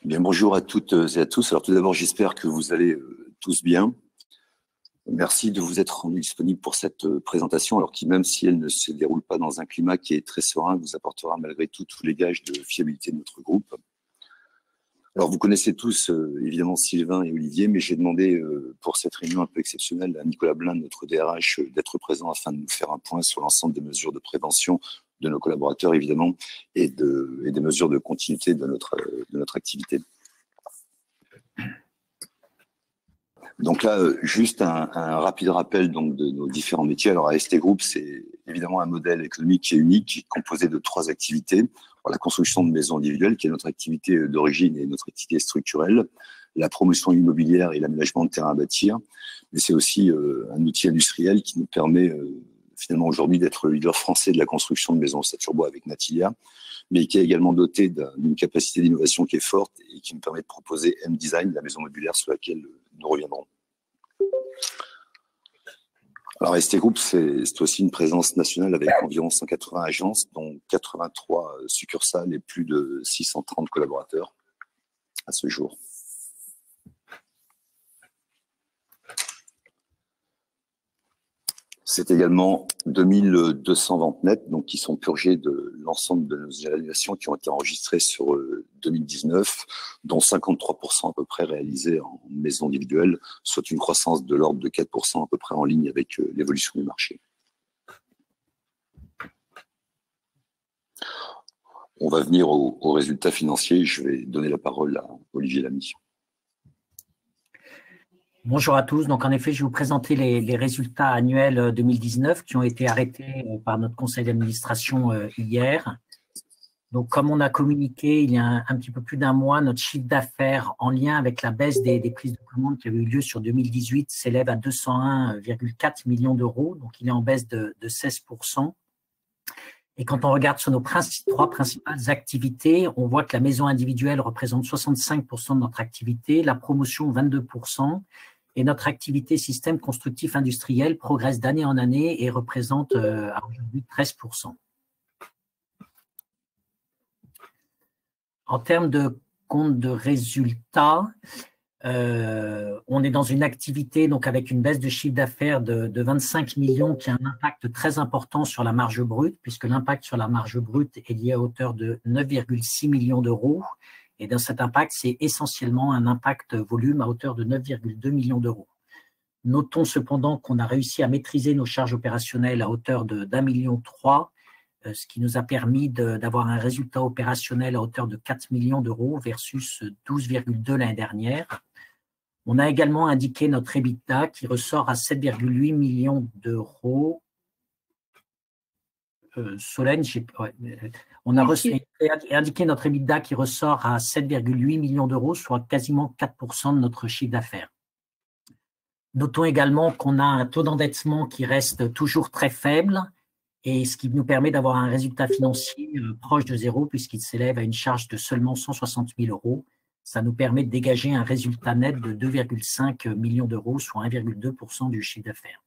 Bien, bonjour à toutes et à tous. Alors tout d'abord, j'espère que vous allez tous bien. Merci de vous être rendu disponible pour cette présentation, alors qui, même si elle ne se déroule pas dans un climat qui est très serein, vous apportera malgré tout tous les gages de fiabilité de notre groupe. Alors vous connaissez tous évidemment Sylvain et Olivier, mais j'ai demandé pour cette réunion un peu exceptionnelle à Nicolas Blin, notre DRH, d'être présent afin de nous faire un point sur l'ensemble des mesures de prévention de nos collaborateurs évidemment et des mesures de continuité de notre activité. Donc là, juste un rapide rappel donc, de nos différents métiers. Alors, AST Group, c'est évidemment un modèle économique qui est unique, qui est composé de 3 activités. Alors, la construction de maisons individuelles, qui est notre activité d'origine et notre activité structurelle, la promotion immobilière et l'aménagement de terrains à bâtir. Mais c'est aussi un outil industriel qui nous permet finalement aujourd'hui d'être le leader français de la construction de maisons en ossature bois avec Natilia, mais qui est également doté d'une capacité d'innovation qui est forte et qui nous permet de proposer M-Design, la maison modulaire sur laquelle nous reviendrons. Alors, ST Group, c'est aussi une présence nationale avec environ 180 agences, dont 83 succursales et plus de 630 collaborateurs à ce jour. C'est également 2200 ventes nettes, donc qui sont purgées de l'ensemble de nos évaluations qui ont été enregistrées sur 2019, dont 53% à peu près réalisées en maison individuelle, soit une croissance de l'ordre de 4% à peu près en ligne avec l'évolution du marché. On va venir aux résultats financiers. Je vais donner la parole à Olivier Lamy. Bonjour à tous. Donc, en effet, je vais vous présenter les résultats annuels 2019 qui ont été arrêtés par notre conseil d'administration hier. Donc, comme on a communiqué il y a un petit peu plus d'un mois, notre chiffre d'affaires en lien avec la baisse des prises de commande qui avait eu lieu sur 2018 s'élève à 201,4 millions d'euros. Donc, il est en baisse de 16%. Et quand on regarde sur nos 3 principales activités, on voit que la maison individuelle représente 65% de notre activité, la promotion 22%, et notre activité système constructif industriel progresse d'année en année et représente à aujourd'hui 13%. En termes de compte de résultats, on est dans une activité donc avec une baisse de chiffre d'affaires de 25 millions qui a un impact très important sur la marge brute, puisque l'impact sur la marge brute est lié à hauteur de 9,6 millions d'euros. Et dans cet impact, c'est essentiellement un impact volume à hauteur de 9,2 millions d'euros. Notons cependant qu'on a réussi à maîtriser nos charges opérationnelles à hauteur d'1,3 million, ce qui nous a permis d'avoir un résultat opérationnel à hauteur de 4 millions d'euros versus 12,2 l'année dernière. On a également indiqué notre EBITDA qui ressort à 7,8 millions d'euros. Solène, on a indiqué notre EBITDA qui ressort à 7,8 millions d'euros, soit quasiment 4% de notre chiffre d'affaires. Notons également qu'on a un taux d'endettement qui reste toujours très faible, et ce qui nous permet d'avoir un résultat financier proche de zéro puisqu'il s'élève à une charge de seulement 160 000 euros. Ça nous permet de dégager un résultat net de 2,5 millions d'euros, soit 1,2% du chiffre d'affaires.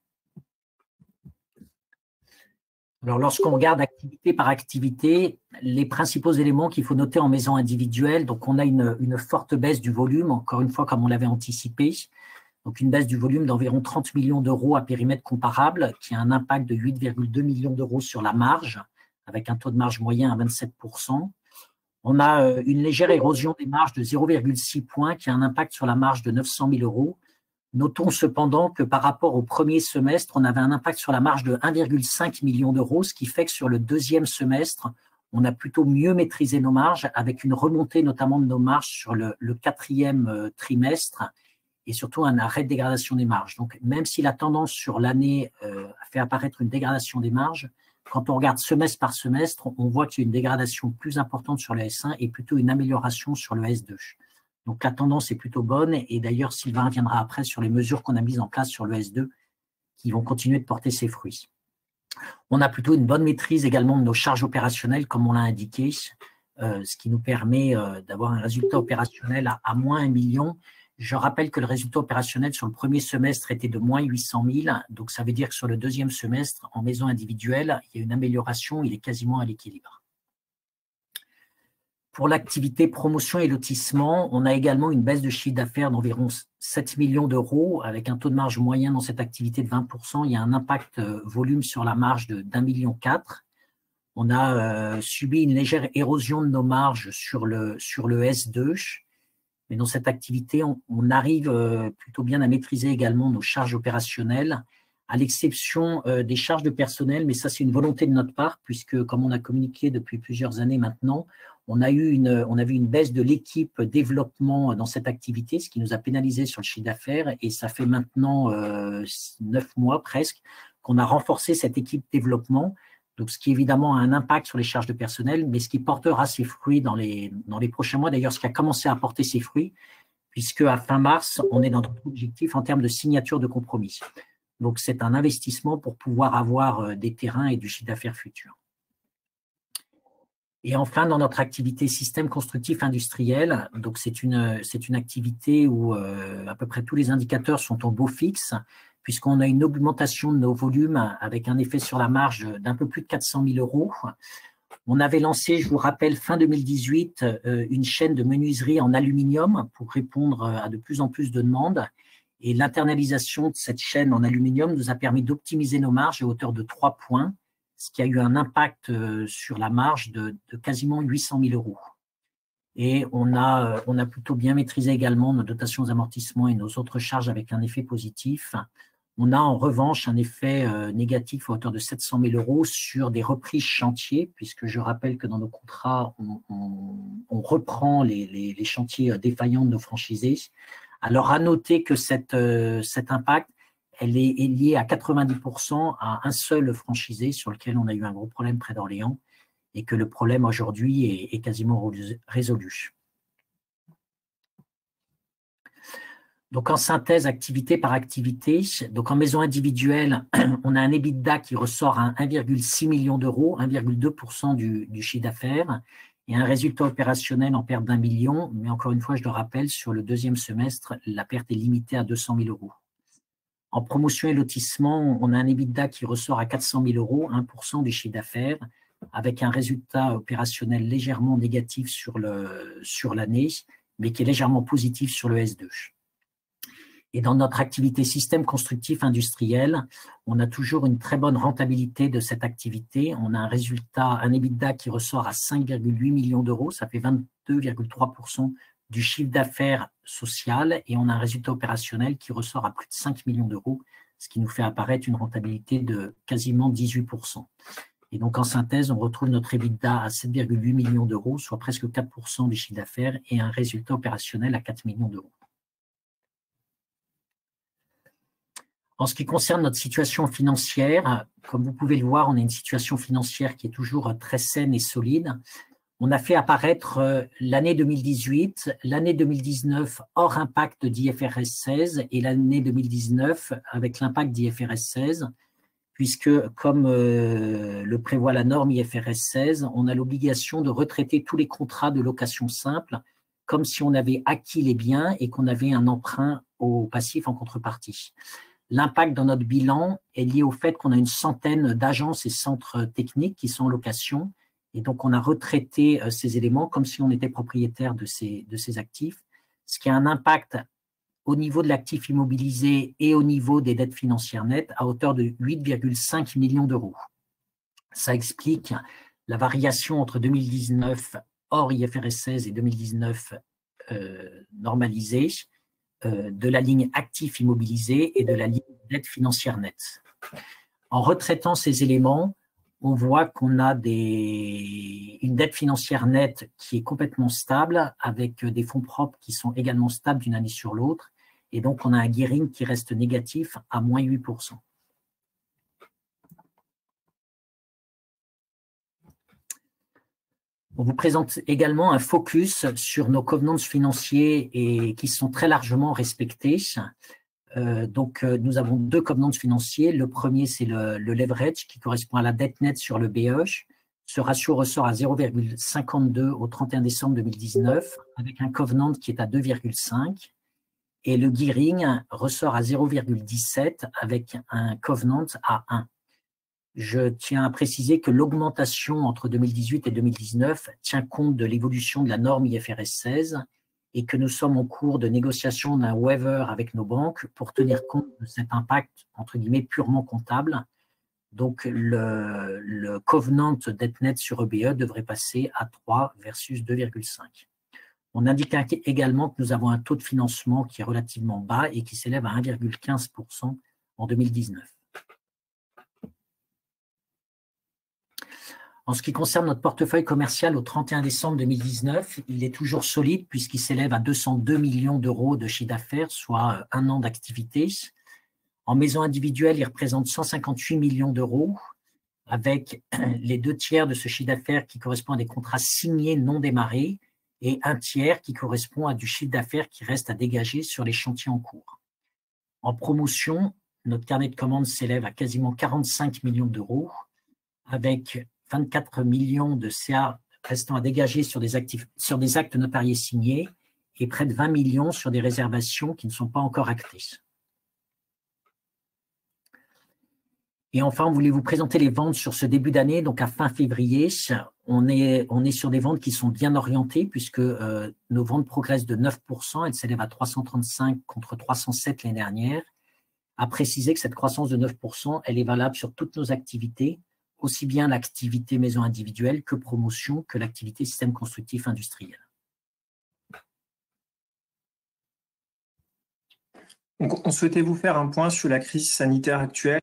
Alors, lorsqu'on regarde activité par activité, les principaux éléments qu'il faut noter en maison individuelle, donc on a une forte baisse du volume, encore une fois comme on l'avait anticipé. Donc, une baisse du volume d'environ 30 millions d'euros à périmètre comparable, qui a un impact de 8,2 millions d'euros sur la marge, avec un taux de marge moyen à 27%. On a une légère érosion des marges de 0,6 points, qui a un impact sur la marge de 900 000 euros. Notons cependant que par rapport au premier semestre, on avait un impact sur la marge de 1,5 million d'euros, ce qui fait que sur le deuxième semestre, on a plutôt mieux maîtrisé nos marges, avec une remontée notamment de nos marges sur le 4e trimestre, et surtout un arrêt de dégradation des marges. Donc, même si la tendance sur l'année fait apparaître une dégradation des marges, quand on regarde semestre par semestre, on voit qu'il y a une dégradation plus importante sur le S1 et plutôt une amélioration sur le S2. Donc, la tendance est plutôt bonne. Et d'ailleurs, Sylvain viendra après sur les mesures qu'on a mises en place sur le S2 qui vont continuer de porter ses fruits. On a plutôt une bonne maîtrise également de nos charges opérationnelles, comme on l'a indiqué, ce qui nous permet d'avoir un résultat opérationnel à moins 1 million. Je rappelle que le résultat opérationnel sur le premier semestre était de moins 800 000. Donc, ça veut dire que sur le deuxième semestre, en maison individuelle, il y a une amélioration, il est quasiment à l'équilibre. Pour l'activité promotion et lotissement, on a également une baisse de chiffre d'affaires d'environ 7 millions d'euros, avec un taux de marge moyen dans cette activité de 20%. Il y a un impact volume sur la marge d'1,4 million. On a subi une légère érosion de nos marges sur le S2, mais dans cette activité, on arrive plutôt bien à maîtriser également nos charges opérationnelles, à l'exception des charges de personnel, mais ça c'est une volonté de notre part, puisque comme on a communiqué depuis plusieurs années maintenant, on a vu une baisse de l'équipe développement dans cette activité, ce qui nous a pénalisé sur le chiffre d'affaires, et ça fait maintenant 9 mois presque qu'on a renforcé cette équipe développement, donc ce qui évidemment a un impact sur les charges de personnel, mais ce qui portera ses fruits dans les prochains mois, d'ailleurs ce qui a commencé à porter ses fruits, puisque à fin mars, on est dans notre objectif en termes de signature de compromis. Donc c'est un investissement pour pouvoir avoir des terrains et du chiffre d'affaires futur. Et enfin, dans notre activité système constructif industriel, donc c'est une activité où à peu près tous les indicateurs sont en beau fixe, puisqu'on a une augmentation de nos volumes avec un effet sur la marge d'un peu plus de 400 000 euros. On avait lancé, je vous rappelle, fin 2018, une chaîne de menuiserie en aluminium pour répondre à de plus en plus de demandes. Et l'internalisation de cette chaîne en aluminium nous a permis d'optimiser nos marges à hauteur de 3 points, ce qui a eu un impact sur la marge de quasiment 800 000 euros. Et on a plutôt bien maîtrisé également nos dotations aux amortissements et nos autres charges avec un effet positif. On a en revanche un effet négatif à hauteur de 700 000 euros sur des reprises chantiers, puisque je rappelle que dans nos contrats, on reprend les chantiers défaillants de nos franchisés. Alors, à noter que cet impact, elle est liée à 90% à un seul franchisé sur lequel on a eu un gros problème près d'Orléans et que le problème aujourd'hui est quasiment résolu. Donc, en synthèse, activité par activité, donc en maison individuelle, on a un EBITDA qui ressort à 1,6 million d'euros, 1,2% du chiffre d'affaires, et un résultat opérationnel en perte d'1 million, mais encore une fois, je le rappelle, sur le deuxième semestre, la perte est limitée à 200 000 euros. En promotion et lotissement, on a un EBITDA qui ressort à 400 000 euros, 1% du chiffre d'affaires, avec un résultat opérationnel légèrement négatif sur l'année, mais qui est légèrement positif sur le S2. Et dans notre activité système constructif industriel, on a toujours une très bonne rentabilité de cette activité. On a un EBITDA qui ressort à 5,8 millions d'euros, ça fait 22,3% du chiffre d'affaires social, et on a un résultat opérationnel qui ressort à plus de 5 millions d'euros, ce qui nous fait apparaître une rentabilité de quasiment 18%. Et donc, en synthèse, on retrouve notre EBITDA à 7,8 millions d'euros, soit presque 4% du chiffre d'affaires, et un résultat opérationnel à 4 millions d'euros. En ce qui concerne notre situation financière, comme vous pouvez le voir, on a une situation financière qui est toujours très saine et solide. On a fait apparaître l'année 2018, l'année 2019 hors impact d'IFRS 16 et l'année 2019 avec l'impact d'IFRS 16, puisque comme le prévoit la norme IFRS 16, on a l'obligation de retraiter tous les contrats de location simple comme si on avait acquis les biens et qu'on avait un emprunt au passif en contrepartie. L'impact dans notre bilan est lié au fait qu'on a une centaine d'agences et centres techniques qui sont en location. Et donc, on a retraité ces éléments comme si on était propriétaire de ces actifs, ce qui a un impact au niveau de l'actif immobilisé et au niveau des dettes financières nettes à hauteur de 8,5 millions d'euros. Ça explique la variation entre 2019 hors IFRS 16 et 2019 normalisé, de la ligne actif immobilisé et de la ligne dette financière nette. En retraitant ces éléments, on voit qu'on a une dette financière nette qui est complètement stable, avec des fonds propres qui sont également stables d'une année sur l'autre, et donc on a un gearing qui reste négatif à moins 8%. On vous présente également un focus sur nos covenants financiers et qui sont très largement respectés. Nous avons 2 covenants financiers. Le premier, c'est le leverage qui correspond à la dette nette sur le BE. Ce ratio ressort à 0,52 au 31 décembre 2019 avec un covenant qui est à 2,5. Et le gearing ressort à 0,17 avec un covenant à 1. Je tiens à préciser que l'augmentation entre 2018 et 2019 tient compte de l'évolution de la norme IFRS 16 et que nous sommes en cours de négociation d'un waiver avec nos banques pour tenir compte de cet impact, entre guillemets, purement comptable. Donc, le covenant dette nette sur EBE devrait passer à 3 versus 2,5. On indique également que nous avons un taux de financement qui est relativement bas et qui s'élève à 1,15% en 2019. En ce qui concerne notre portefeuille commercial au 31 décembre 2019, il est toujours solide puisqu'il s'élève à 202 millions d'euros de chiffre d'affaires, soit un an d'activité. En maison individuelle, il représente 158 millions d'euros, avec les 2/3 de ce chiffre d'affaires qui correspond à des contrats signés non démarrés et 1/3 qui correspond à du chiffre d'affaires qui reste à dégager sur les chantiers en cours. En promotion, notre carnet de commandes s'élève à quasiment 45 millions d'euros, avec 24 millions de CA restant à dégager sur des actes notariés signés et près de 20 millions sur des réservations qui ne sont pas encore actées. Et enfin, on voulait vous présenter les ventes sur ce début d'année, donc à fin février. On est sur des ventes qui sont bien orientées puisque nos ventes progressent de 9%, elles s'élèvent à 335 contre 307 l'année dernière. À préciser que cette croissance de 9%, elle est valable sur toutes nos activités, aussi bien l'activité maison individuelle que promotion, que l'activité système constructif industriel. Donc, on souhaitait vous faire un point sur la crise sanitaire actuelle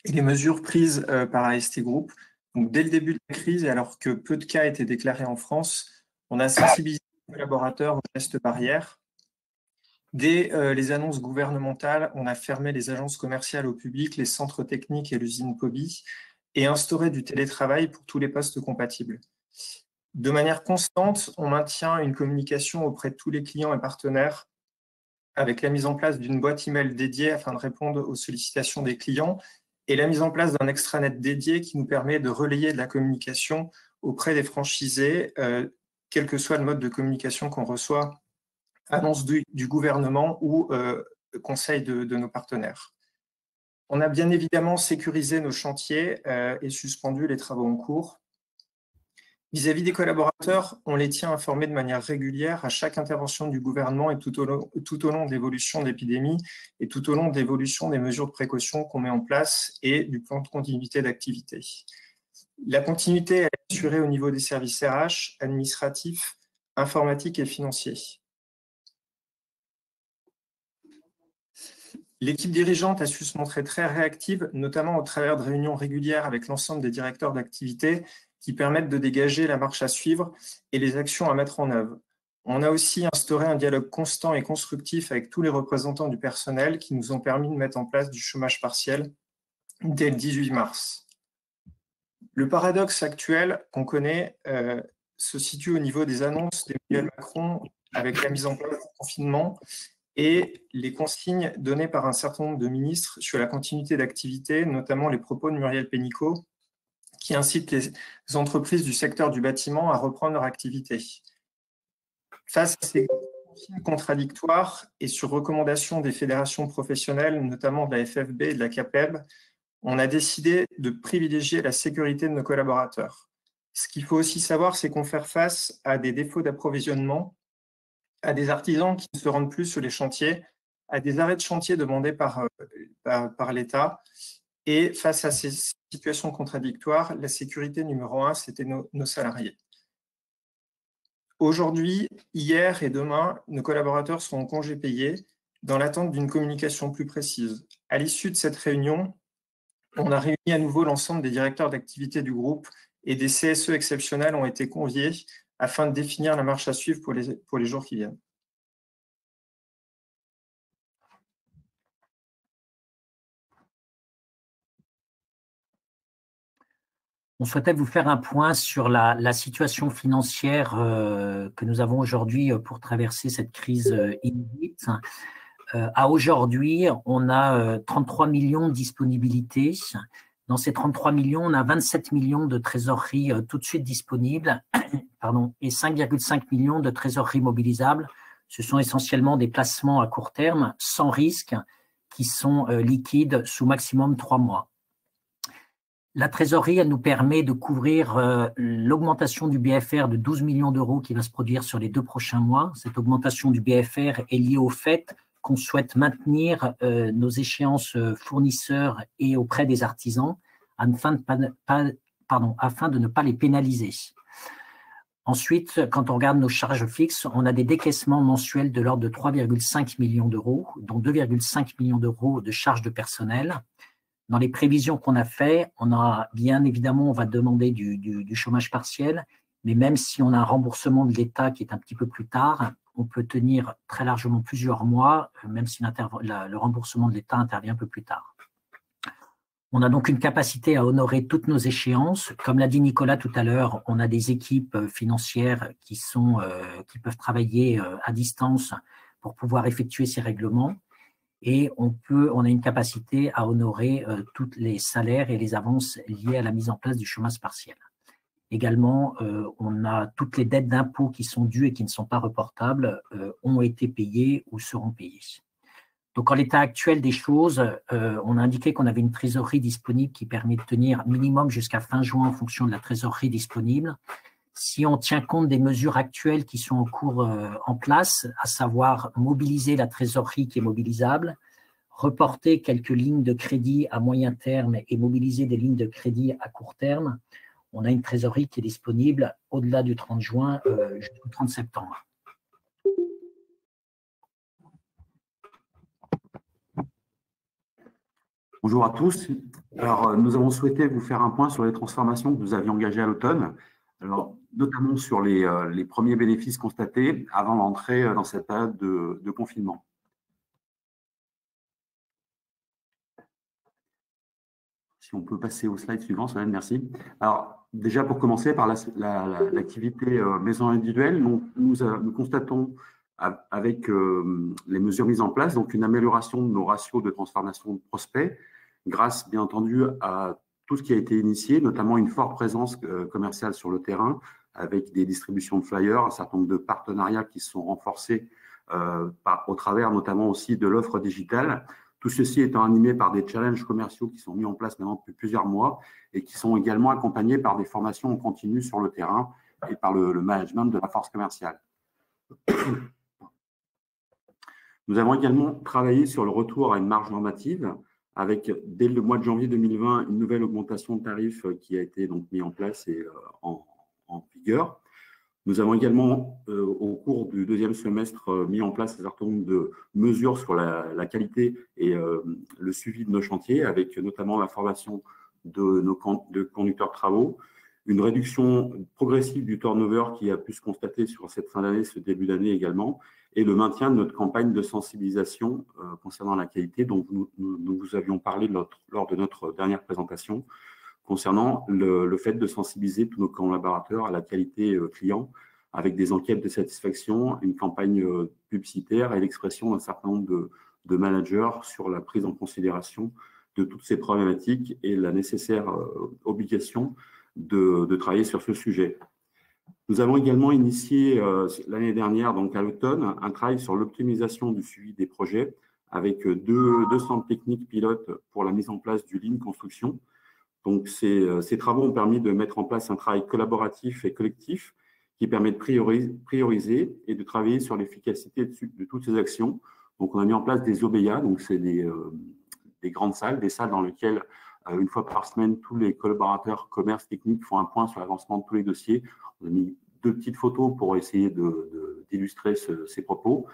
et les mesures prises par AST Group. Donc, dès le début de la crise, et alors que peu de cas étaient déclarés en France, on a sensibilisé les collaborateurs aux gestes barrières. Dès les annonces gouvernementales, on a fermé les agences commerciales au public, les centres techniques et l'usine POBI, et instauré du télétravail pour tous les postes compatibles. De manière constante, on maintient une communication auprès de tous les clients et partenaires avec la mise en place d'une boîte email dédiée afin de répondre aux sollicitations des clients et la mise en place d'un extranet dédié qui nous permet de relayer de la communication auprès des franchisés, quel que soit le mode de communication qu'on reçoit, annonce du gouvernement ou conseil de nos partenaires. On a bien évidemment sécurisé nos chantiers et suspendu les travaux en cours. Vis-à-vis des collaborateurs, on les tient informés de manière régulière à chaque intervention du gouvernement et tout au long de l'évolution de l'épidémie et tout au long de l'évolution des mesures de précaution qu'on met en place et du plan de continuité d'activité. La continuité est assurée au niveau des services RH, administratifs, informatiques et financiers. L'équipe dirigeante a su se montrer très réactive, notamment au travers de réunions régulières avec l'ensemble des directeurs d'activité qui permettent de dégager la marche à suivre et les actions à mettre en œuvre. On a aussi instauré un dialogue constant et constructif avec tous les représentants du personnel qui nous ont permis de mettre en place du chômage partiel dès le 18 mars. Le paradoxe actuel qu'on connaît se situe au niveau des annonces d'Emmanuel Macron avec la mise en place du confinement et les consignes données par un certain nombre de ministres sur la continuité d'activité, notamment les propos de Muriel Pénicaud, qui incitent les entreprises du secteur du bâtiment à reprendre leur activité. Face à ces consignes contradictoires et sur recommandation des fédérations professionnelles, notamment de la FFB et de la CAPEB, on a décidé de privilégier la sécurité de nos collaborateurs. Ce qu'il faut aussi savoir, c'est qu'on fait face à des défauts d'approvisionnement, à des artisans qui ne se rendent plus sur les chantiers, à des arrêts de chantier demandés par l'État. Et face à ces situations contradictoires, la sécurité numéro 1, c'était nos salariés. Aujourd'hui, hier et demain, nos collaborateurs seront en congé payé dans l'attente d'une communication plus précise. À l'issue de cette réunion, on a réuni à nouveau l'ensemble des directeurs d'activité du groupe et des CSE exceptionnels ont été conviés afin de définir la marche à suivre pour les jours qui viennent. On souhaitait vous faire un point sur la situation financière que nous avons aujourd'hui pour traverser cette crise inédite. À aujourd'hui, on a 33 millions de disponibilités. Dans ces 33 millions, on a 27 millions de trésorerie tout de suite disponibles et 5,5 millions de trésorerie mobilisables. Ce sont essentiellement des placements à court terme, sans risque, qui sont liquides sous maximum 3 mois. La trésorerie, elle nous permet de couvrir l'augmentation du BFR de 12 millions d'euros qui va se produire sur les 2 prochains mois. Cette augmentation du BFR est liée au fait qu'on souhaite maintenir nos échéances fournisseurs et auprès des artisans afin de ne pas les pénaliser. Ensuite, quand on regarde nos charges fixes, on a des décaissements mensuels de l'ordre de 3,5 millions d'euros, dont 2,5 millions d'euros de charges de personnel. Dans les prévisions qu'on a fait, on a bien évidemment, on va demander du chômage partiel, mais même si on a un remboursement de l'État qui est un petit peu plus tard, on peut tenir très largement plusieurs mois, même si le remboursement de l'État intervient un peu plus tard. On a donc une capacité à honorer toutes nos échéances. Comme l'a dit Nicolas tout à l'heure, on a des équipes financières qui peuvent travailler à distance pour pouvoir effectuer ces règlements. Et on a une capacité à honorer tous les salaires et les avances liées à la mise en place du chômage partiel. Également, on a toutes les dettes d'impôts qui sont dues et qui ne sont pas reportables, ont été payées ou seront payées. Donc, en l'état actuel des choses, on a indiqué qu'on avait une trésorerie disponible qui permet de tenir minimum jusqu'à fin juin en fonction de la trésorerie disponible. Si on tient compte des mesures actuelles qui sont en cours en place, à savoir mobiliser la trésorerie qui est mobilisable, reporter quelques lignes de crédit à moyen terme et mobiliser des lignes de crédit à court terme, on a une trésorerie qui est disponible au-delà du 30 juin jusqu'au 30 septembre. Bonjour à tous. Alors, nous avons souhaité vous faire un point sur les transformations que nous avions engagées à l'automne. Alors, notamment sur les premiers bénéfices constatés avant l'entrée dans cette période de confinement. Si on peut passer au slide suivant, Solène, merci. Alors, déjà pour commencer par l'activité maison individuelle, nous constatons avec les mesures mises en place donc une amélioration de nos ratios de transformation de prospects grâce bien entendu à tout ce qui a été initié, notamment une forte présence commerciale sur le terrain avec des distributions de flyers, un certain nombre de partenariats qui se sont renforcés au travers notamment aussi de l'offre digitale. Tout ceci étant animé par des challenges commerciaux qui sont mis en place maintenant depuis plusieurs mois et qui sont également accompagnés par des formations en continu sur le terrain et par le management de la force commerciale. Nous avons également travaillé sur le retour à une marge normative avec, dès le mois de janvier 2020, une nouvelle augmentation de tarifs qui a été donc mise en place et en vigueur. Nous avons également, au cours du deuxième semestre, mis en place un certain nombre de mesures sur la qualité et le suivi de nos chantiers, avec notamment la formation de nos conducteurs de travaux, une réduction progressive du turnover qui a pu se constater sur cette fin d'année, ce début d'année également, et le maintien de notre campagne de sensibilisation concernant la qualité dont nous vous avions parlé lors de notre dernière présentation, concernant le fait de sensibiliser tous nos collaborateurs à la qualité client avec des enquêtes de satisfaction, une campagne publicitaire et l'expression d'un certain nombre de managers sur la prise en considération de toutes ces problématiques et la nécessaire obligation de travailler sur ce sujet. Nous avons également initié l'année dernière, donc à l'automne, un travail sur l'optimisation du suivi des projets avec deux centres techniques pilotes pour la mise en place du Lean Construction. Donc, ces travaux ont permis de mettre en place un travail collaboratif et collectif qui permet de prioriser et de travailler sur l'efficacité de toutes ces actions. Donc, on a mis en place des OBEA, donc c'est des grandes salles, des salles dans lesquelles, une fois par semaine, tous les collaborateurs commerce technique font un point sur l'avancement de tous les dossiers. On a mis 2 petites photos pour essayer d'illustrer ces propos.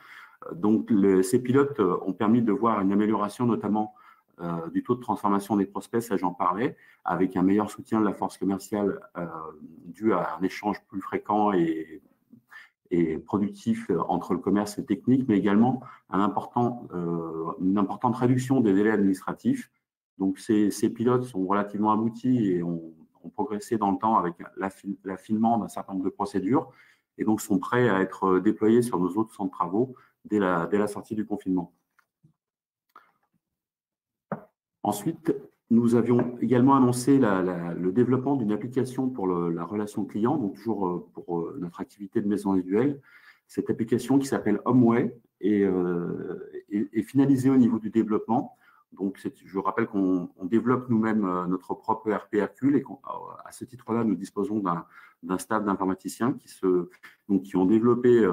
Donc, ces pilotes ont permis de voir une amélioration, notamment du taux de transformation des prospects, ça j'en parlais, avec un meilleur soutien de la force commerciale dû à un échange plus fréquent et productif entre le commerce et le technique, mais également une importante réduction des délais administratifs. Donc ces pilotes sont relativement aboutis et ont progressé dans le temps avec l'affinement d'un certain nombre de procédures et donc sont prêts à être déployés sur nos autres centres de travaux dès la sortie du confinement. Ensuite, nous avions également annoncé le développement d'une application pour la relation client, donc toujours pour notre activité de maison individuelle. Cette application qui s'appelle HomeWay est finalisée au niveau du développement. Donc, je rappelle qu'on développe nous-mêmes notre propre ERP Hercule et qu'à ce titre-là, nous disposons d'un staff d'informaticiens qui ont développé,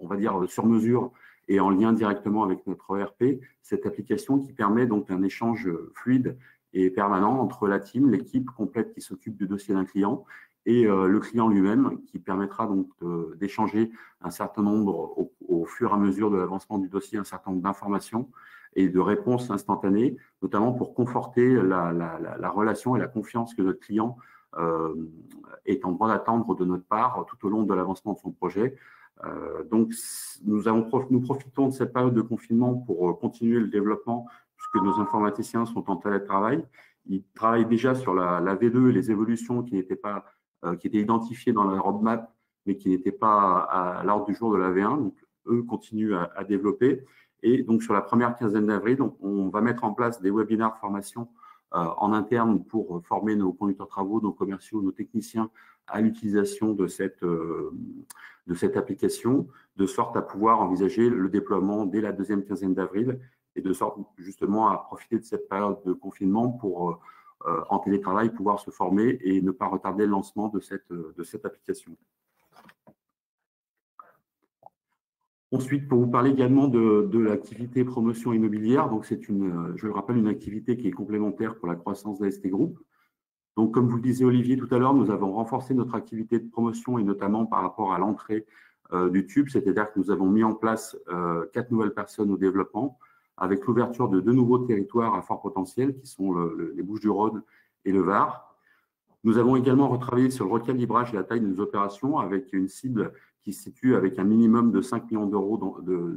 on va dire, sur mesure et en lien directement avec notre ERP, cette application qui permet donc un échange fluide et permanent entre la team, l'équipe complète qui s'occupe du dossier d'un client et le client lui-même, qui permettra donc d'échanger un certain nombre, au fur et à mesure de l'avancement du dossier, un certain nombre d'informations et de réponses instantanées, notamment pour conforter la relation et la confiance que notre client est en droit d'attendre de notre part tout au long de l'avancement de son projet. Donc, nous profitons de cette période de confinement pour continuer le développement, puisque nos informaticiens sont en télétravail. Ils travaillent déjà sur la V2 et les évolutions qui étaient identifiées dans la roadmap, mais qui n'étaient pas à l'ordre du jour de la V1. Donc, eux continuent à développer. Et donc, sur la première quinzaine d'avril, on va mettre en place des webinaires de formation en interne pour former nos conducteurs de travaux, nos commerciaux, nos techniciens à l'utilisation de cette application, de sorte à pouvoir envisager le déploiement dès la deuxième quinzaine d'avril et de sorte justement à profiter de cette période de confinement pour, en télétravail, pouvoir se former et ne pas retarder le lancement de cette application. Ensuite, pour vous parler également de l'activité promotion immobilière, donc c'est je le rappelle, une activité qui est complémentaire pour la croissance d'AST Group. Donc, comme vous le disiez Olivier tout à l'heure, nous avons renforcé notre activité de promotion et notamment par rapport à l'entrée du tube, c'est-à-dire que nous avons mis en place 4 nouvelles personnes au développement avec l'ouverture de 2 nouveaux territoires à fort potentiel qui sont les Bouches-du-Rhône et le Var. Nous avons également retravaillé sur le recalibrage de la taille de nos opérations avec une cible qui se situe avec un minimum de 5 millions d'euros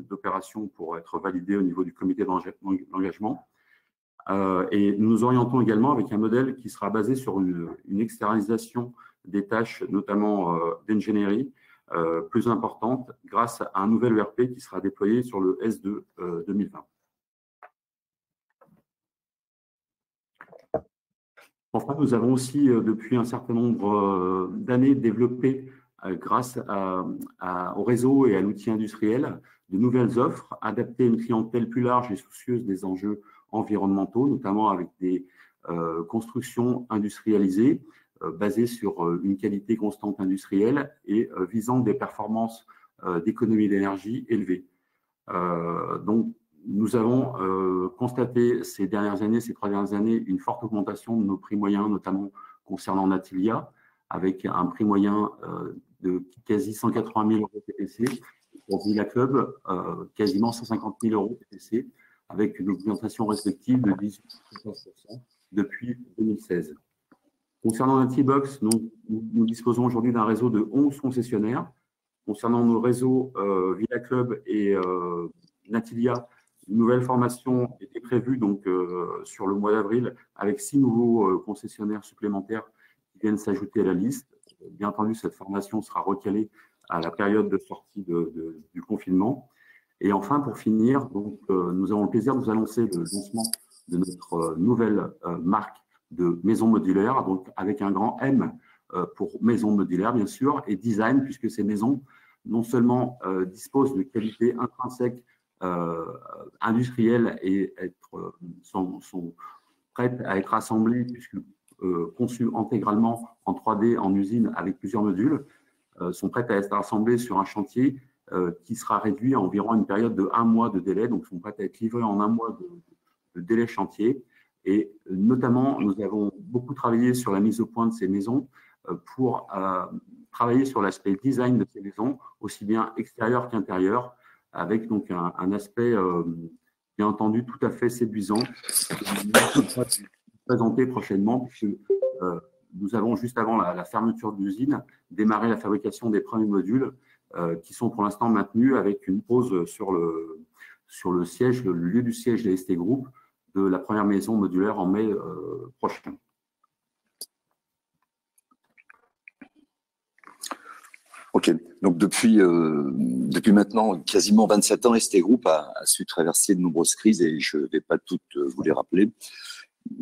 d'opérations pour être validée au niveau du comité d'engagement. Et nous nous orientons également avec un modèle qui sera basé sur une externalisation des tâches, notamment d'ingénierie, plus importante grâce à un nouvel ERP qui sera déployé sur le S2 2020. Enfin, nous avons aussi, depuis un certain nombre d'années, développé, grâce au réseau et à l'outil industriel, de nouvelles offres adaptées à une clientèle plus large et soucieuse des enjeux environnementaux, notamment avec des constructions industrialisées basées sur une qualité constante industrielle et visant des performances d'économie d'énergie élevées. Donc, nous avons constaté ces 3 dernières années, une forte augmentation de nos prix moyens, notamment concernant Natilia, avec un prix moyen de quasi 180 000 euros TTC, pour Villa Club, quasiment 150 000 euros TTC, avec une augmentation respective de 18% depuis 2016. Concernant Natibox, nous disposons aujourd'hui d'un réseau de 11 concessionnaires. Concernant nos réseaux Villa Club et Natilia, une nouvelle formation était prévue donc, sur le mois d'avril avec 6 nouveaux concessionnaires supplémentaires qui viennent s'ajouter à la liste. Bien entendu, cette formation sera recalée à la période de sortie du confinement. Et enfin, pour finir, donc, nous avons le plaisir de vous annoncer le lancement de notre nouvelle marque de maison modulaire, donc avec un grand M pour maison modulaire, bien sûr, et design, puisque ces maisons non seulement disposent de qualités intrinsèques industrielles et sont prêtes à être assemblées, puisque conçues intégralement en 3D en usine avec plusieurs modules, sont prêtes à être assemblées sur un chantier qui sera réduit à environ une période de 1 mois de délai, donc sont prêtes à être livrées en 1 mois de délai chantier. Et notamment, nous avons beaucoup travaillé sur la mise au point de ces maisons pour travailler sur l'aspect design de ces maisons, aussi bien extérieur qu'intérieur, avec donc un aspect, bien entendu, tout à fait séduisant, présenté prochainement, puisque nous avons, juste avant la fermeture de l'usine, démarré la fabrication des premiers modules qui sont pour l'instant maintenus avec une pause sur le siège, le lieu du siège de ST Group, de la première maison modulaire en mai prochain. Ok, donc depuis maintenant quasiment 27 ans, ST Group a su traverser de nombreuses crises et je ne vais pas toutes vous les rappeler,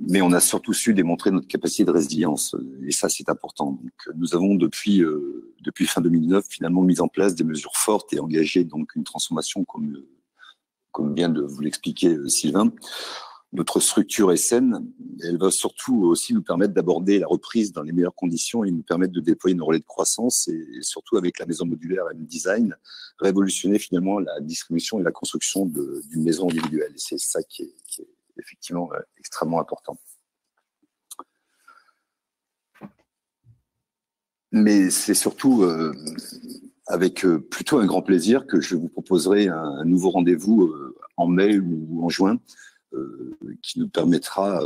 mais on a surtout su démontrer notre capacité de résilience et ça c'est important. Donc, nous avons depuis fin 2009 finalement mis en place des mesures fortes et engagé donc une transformation comme vient de vous l'expliquer Sylvain. Notre structure est saine. Elle va surtout aussi nous permettre d'aborder la reprise dans les meilleures conditions et nous permettre de déployer nos relais de croissance et surtout avec la maison modulaire M-Design, révolutionner finalement la distribution et la construction d'une maison individuelle. Et c'est ça qui est effectivement extrêmement important. Mais c'est surtout avec plutôt un grand plaisir que je vous proposerai un nouveau rendez-vous en mai ou en juin qui nous permettra,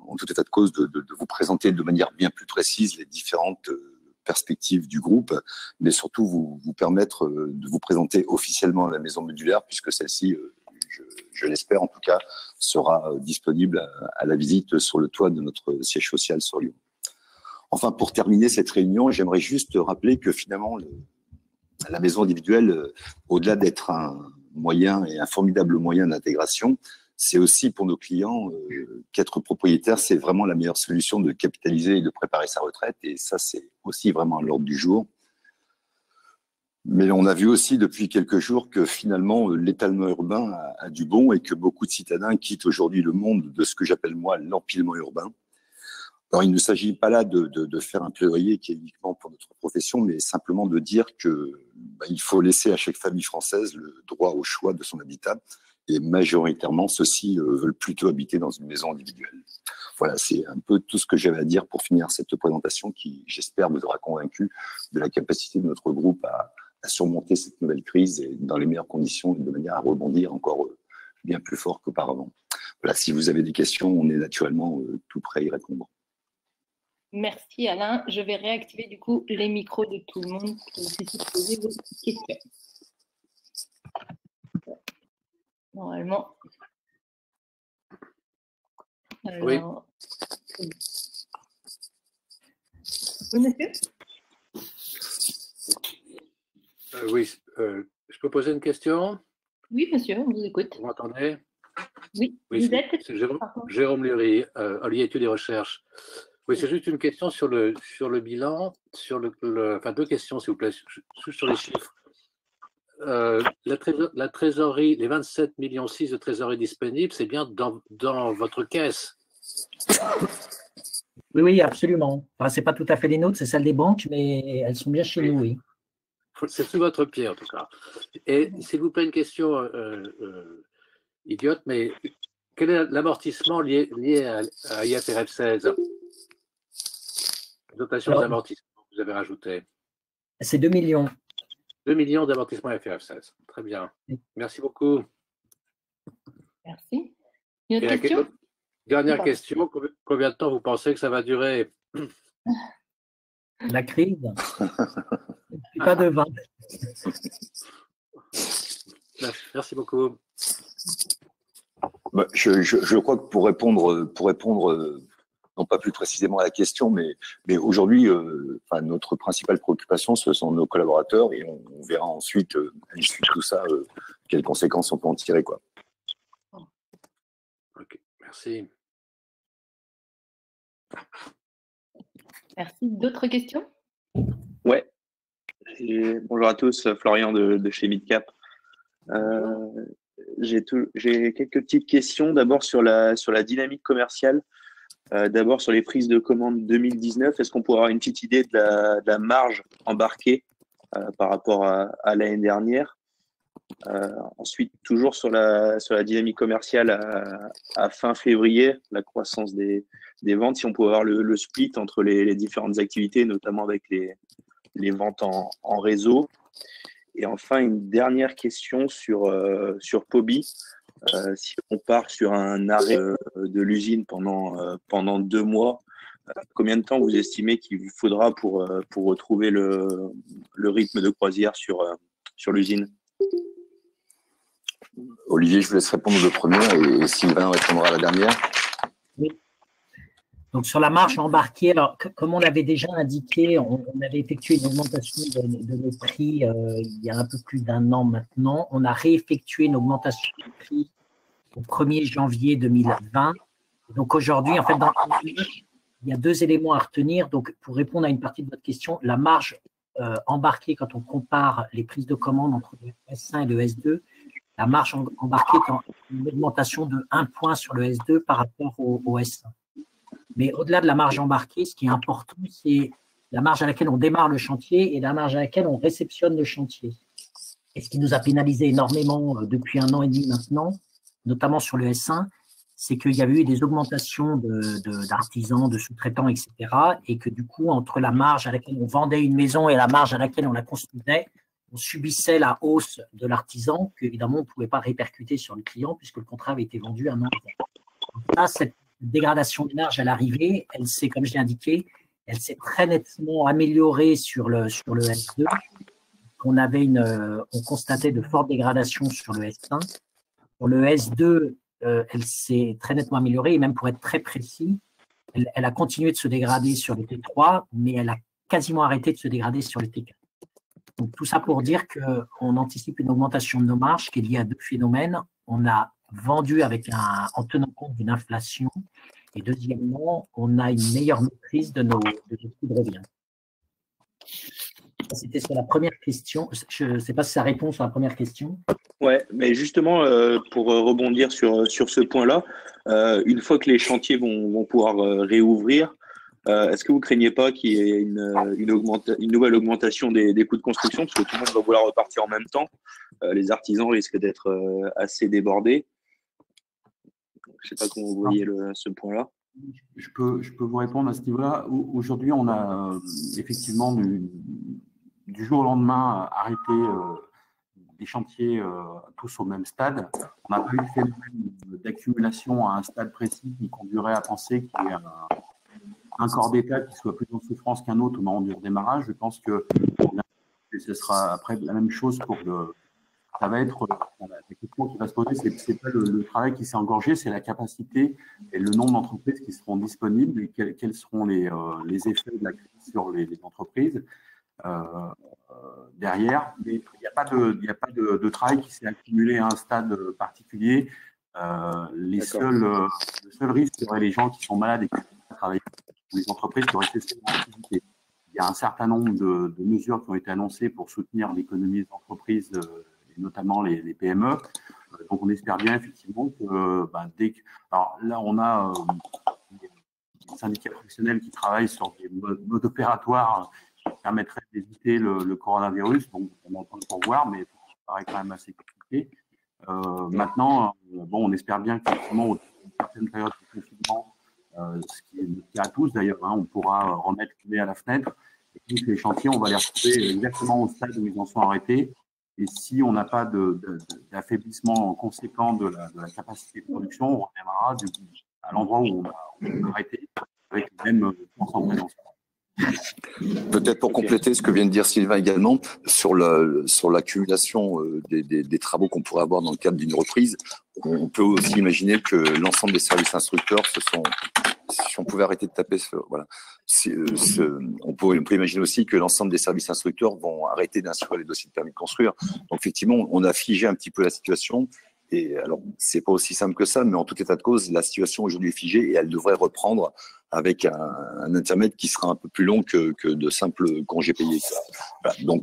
en tout état de cause, de vous présenter de manière bien plus précise les différentes perspectives du groupe, mais surtout vous permettre de vous présenter officiellement la maison modulaire, puisque celle-ci, je l'espère en tout cas, sera disponible à la visite sur le toit de notre siège social sur Lyon. Enfin, pour terminer cette réunion, j'aimerais juste rappeler que finalement, la maison individuelle, au-delà d'être un moyen et un formidable moyen d'intégration, c'est aussi pour nos clients qu'être propriétaire, c'est vraiment la meilleure solution de capitaliser et de préparer sa retraite. Et ça, c'est aussi vraiment à l'ordre du jour. Mais on a vu aussi depuis quelques jours que finalement, l'étalement urbain a du bon et que beaucoup de citadins quittent aujourd'hui le monde de ce que j'appelle moi l'empilement urbain. Alors, il ne s'agit pas là de faire un plaidoyer qui est uniquement pour notre profession, mais simplement de dire que il faut laisser à chaque famille française le droit au choix de son habitat. Et majoritairement, ceux-ci veulent plutôt habiter dans une maison individuelle. Voilà, c'est un peu tout ce que j'avais à dire pour finir cette présentation qui, j'espère, vous aura convaincu de la capacité de notre groupe à surmonter cette nouvelle crise et dans les meilleures conditions et de manière à rebondir encore bien plus fort qu'auparavant. Voilà, si vous avez des questions, on est naturellement tout prêt à y répondre. Merci Alain. Je vais réactiver du coup les micros de tout le monde pour que vous puissiez poser vos questions. Normalement. Alors, oui. Oui, monsieur? Oui, je peux poser une question? Oui, monsieur, on vous écoute. Vous m'entendez? Oui, oui, vous êtes? C'est Jérôme Lurie, Olivier Études et Recherches. Oui, c'est juste une question sur le bilan, enfin deux questions s'il vous plaît, sur les chiffres. La trésorerie, les 27,6 millions de trésorerie disponible, c'est bien dans votre caisse? Oui, oui, absolument. Enfin, ce n'est pas tout à fait les nôtres, c'est celle des banques, mais elles sont bien chez nous, oui. C'est sous votre pied, en tout cas. Et s'il vous plaît, une question idiote, mais quel est l'amortissement lié à IFRS 16? Dotation d'amortissement que vous avez rajouté. C'est 2 millions. 2 millions d'amortissement IFRS 16. Très bien. Merci beaucoup. Merci. Une autre question? Dernière question. Combien de temps vous pensez que ça va durer? La crise? Pas de 20. Merci beaucoup. Bah, je crois que pour répondre non pas plus précisément à la question, mais aujourd'hui, notre principale préoccupation, ce sont nos collaborateurs et on verra ensuite, à l'issue de tout ça, quelles conséquences on peut en tirer, quoi. Ok, merci. Merci. D'autres questions? Ouais. Bonjour à tous, Florian de chez Midcap. J'ai quelques petites questions. D'abord sur la dynamique commerciale. D'abord sur les prises de commandes 2019. Est-ce qu'on pourrait avoir une petite idée de la marge embarquée par rapport à l'année dernière? Ensuite, toujours sur la dynamique commerciale à fin février, la croissance des ventes, si on peut avoir le split entre les différentes activités, notamment avec les ventes en réseau. Et enfin, une dernière question sur Poby. Si on part sur un arrêt de l'usine pendant 2 mois, combien de temps vous estimez qu'il vous faudra pour retrouver le rythme de croisière sur l'usine? Olivier, je vous laisse répondre aux deux premières et Sylvain répondra à la dernière. Oui. Donc, sur la marge embarquée, alors, comme on l'avait déjà indiqué, on avait effectué une augmentation de nos prix il y a un peu plus d'1 an maintenant. On a réeffectué une augmentation de prix au 1er janvier 2020. Donc, aujourd'hui, en fait, il y a 2 éléments à retenir. Donc, pour répondre à une partie de votre question, la marge embarquée, quand on compare les prises de commande entre le S1 et le S2, la marge embarquée est une augmentation de 1 point sur le S2 par rapport au S1. Mais au-delà de la marge embarquée, ce qui est important, c'est la marge à laquelle on démarre le chantier et la marge à laquelle on réceptionne le chantier. Et ce qui nous a pénalisé énormément depuis 1 an et demi maintenant, notamment sur le S1, c'est qu'il y avait eu des augmentations d'artisans, de sous-traitants, etc. Et que du coup, entre la marge à laquelle on vendait une maison et la marge à laquelle on la construisait, on subissait la hausse de l'artisan, qu'évidemment, on ne pouvait pas répercuter sur le client puisque le contrat avait été vendu 1 an avant. Donc là, cette dégradation de marge à l'arrivée, elle s'est, comme je l'ai indiqué, elle s'est très nettement améliorée sur le S2. On constatait de fortes dégradations sur le S1. Pour le S2, elle s'est très nettement améliorée, et même pour être très précis, elle a continué de se dégrader sur le T3, mais elle a quasiment arrêté de se dégrader sur le T4. Donc, tout ça pour dire qu'on anticipe une augmentation de nos marges qui est liée à 2 phénomènes. On a vendu en tenant compte d'une inflation, et deuxièmement, on a une meilleure maîtrise de nos coûts de revient. C'était sur la première question. Je ne sais pas si ça répond sur la première question. Ouais, mais justement, pour rebondir sur ce point-là, une fois que les chantiers vont pouvoir réouvrir, est-ce que vous ne craignez pas qu'il y ait une nouvelle augmentation des coûts de construction, parce que tout le monde va vouloir repartir en même temps? Les artisans risquent d'être assez débordés. Je ne sais pas comment vous voyez ce point-là. Je peux vous répondre à ce niveau-là. Aujourd'hui, on a effectivement du jour au lendemain arrêté des chantiers tous au même stade. On n'a pas eu de phénomène d'accumulation à un stade précis qui conduirait à penser qu'il y a un corps d'État qui soit plus en souffrance qu'un autre au moment du redémarrage. Je pense que ce sera après la même chose pour ça va être la question qui va se poser, c'est pas le travail qui s'est engorgé, c'est la capacité et le nombre d'entreprises qui seront disponibles et quels seront les effets de la crise sur les entreprises derrière. Mais il n'y a pas de travail qui s'est accumulé à un stade particulier. Le seul risque serait les gens qui sont malades et qui ne peuvent pas travailler, les entreprises qui auraient cessé leur activité. Il y a un certain nombre de mesures qui ont été annoncées pour soutenir l'économie des entreprises, et notamment les PME. Donc, on espère bien effectivement que alors là, on a des syndicats professionnels qui travaillent sur des modes opératoires qui permettraient d'éviter le coronavirus. Donc, on est en train de voir, mais ça paraît quand même assez compliqué. Maintenant, on espère bien qu'effectivement, au terme d'une certaine période de confinement, ce qui est le cas à tous d'ailleurs, on pourra remettre le nez à la fenêtre. Et donc, les chantiers, on va les retrouver exactement au stade où ils en sont arrêtés. Et si on n'a pas d'affaiblissement conséquent de la capacité de production, on redémarrera à l'endroit où on a arrêté, avec les mêmes forces en présence. Peut-être pour compléter ce que vient de dire Sylvain également, sur l'accumulation des travaux qu'on pourrait avoir dans le cadre d'une reprise, on peut aussi imaginer que l'ensemble des services instructeurs si on pouvait arrêter de taper voilà. On peut imaginer aussi que l'ensemble des services instructeurs vont arrêter d'instruire les dossiers de permis de construire. Donc effectivement, on a figé un petit peu la situation. Et alors, c'est pas aussi simple que ça, mais en tout état de cause, la situation aujourd'hui est figée et elle devrait reprendre avec un intermède qui sera un peu plus long que de simples congés payés. Voilà. Donc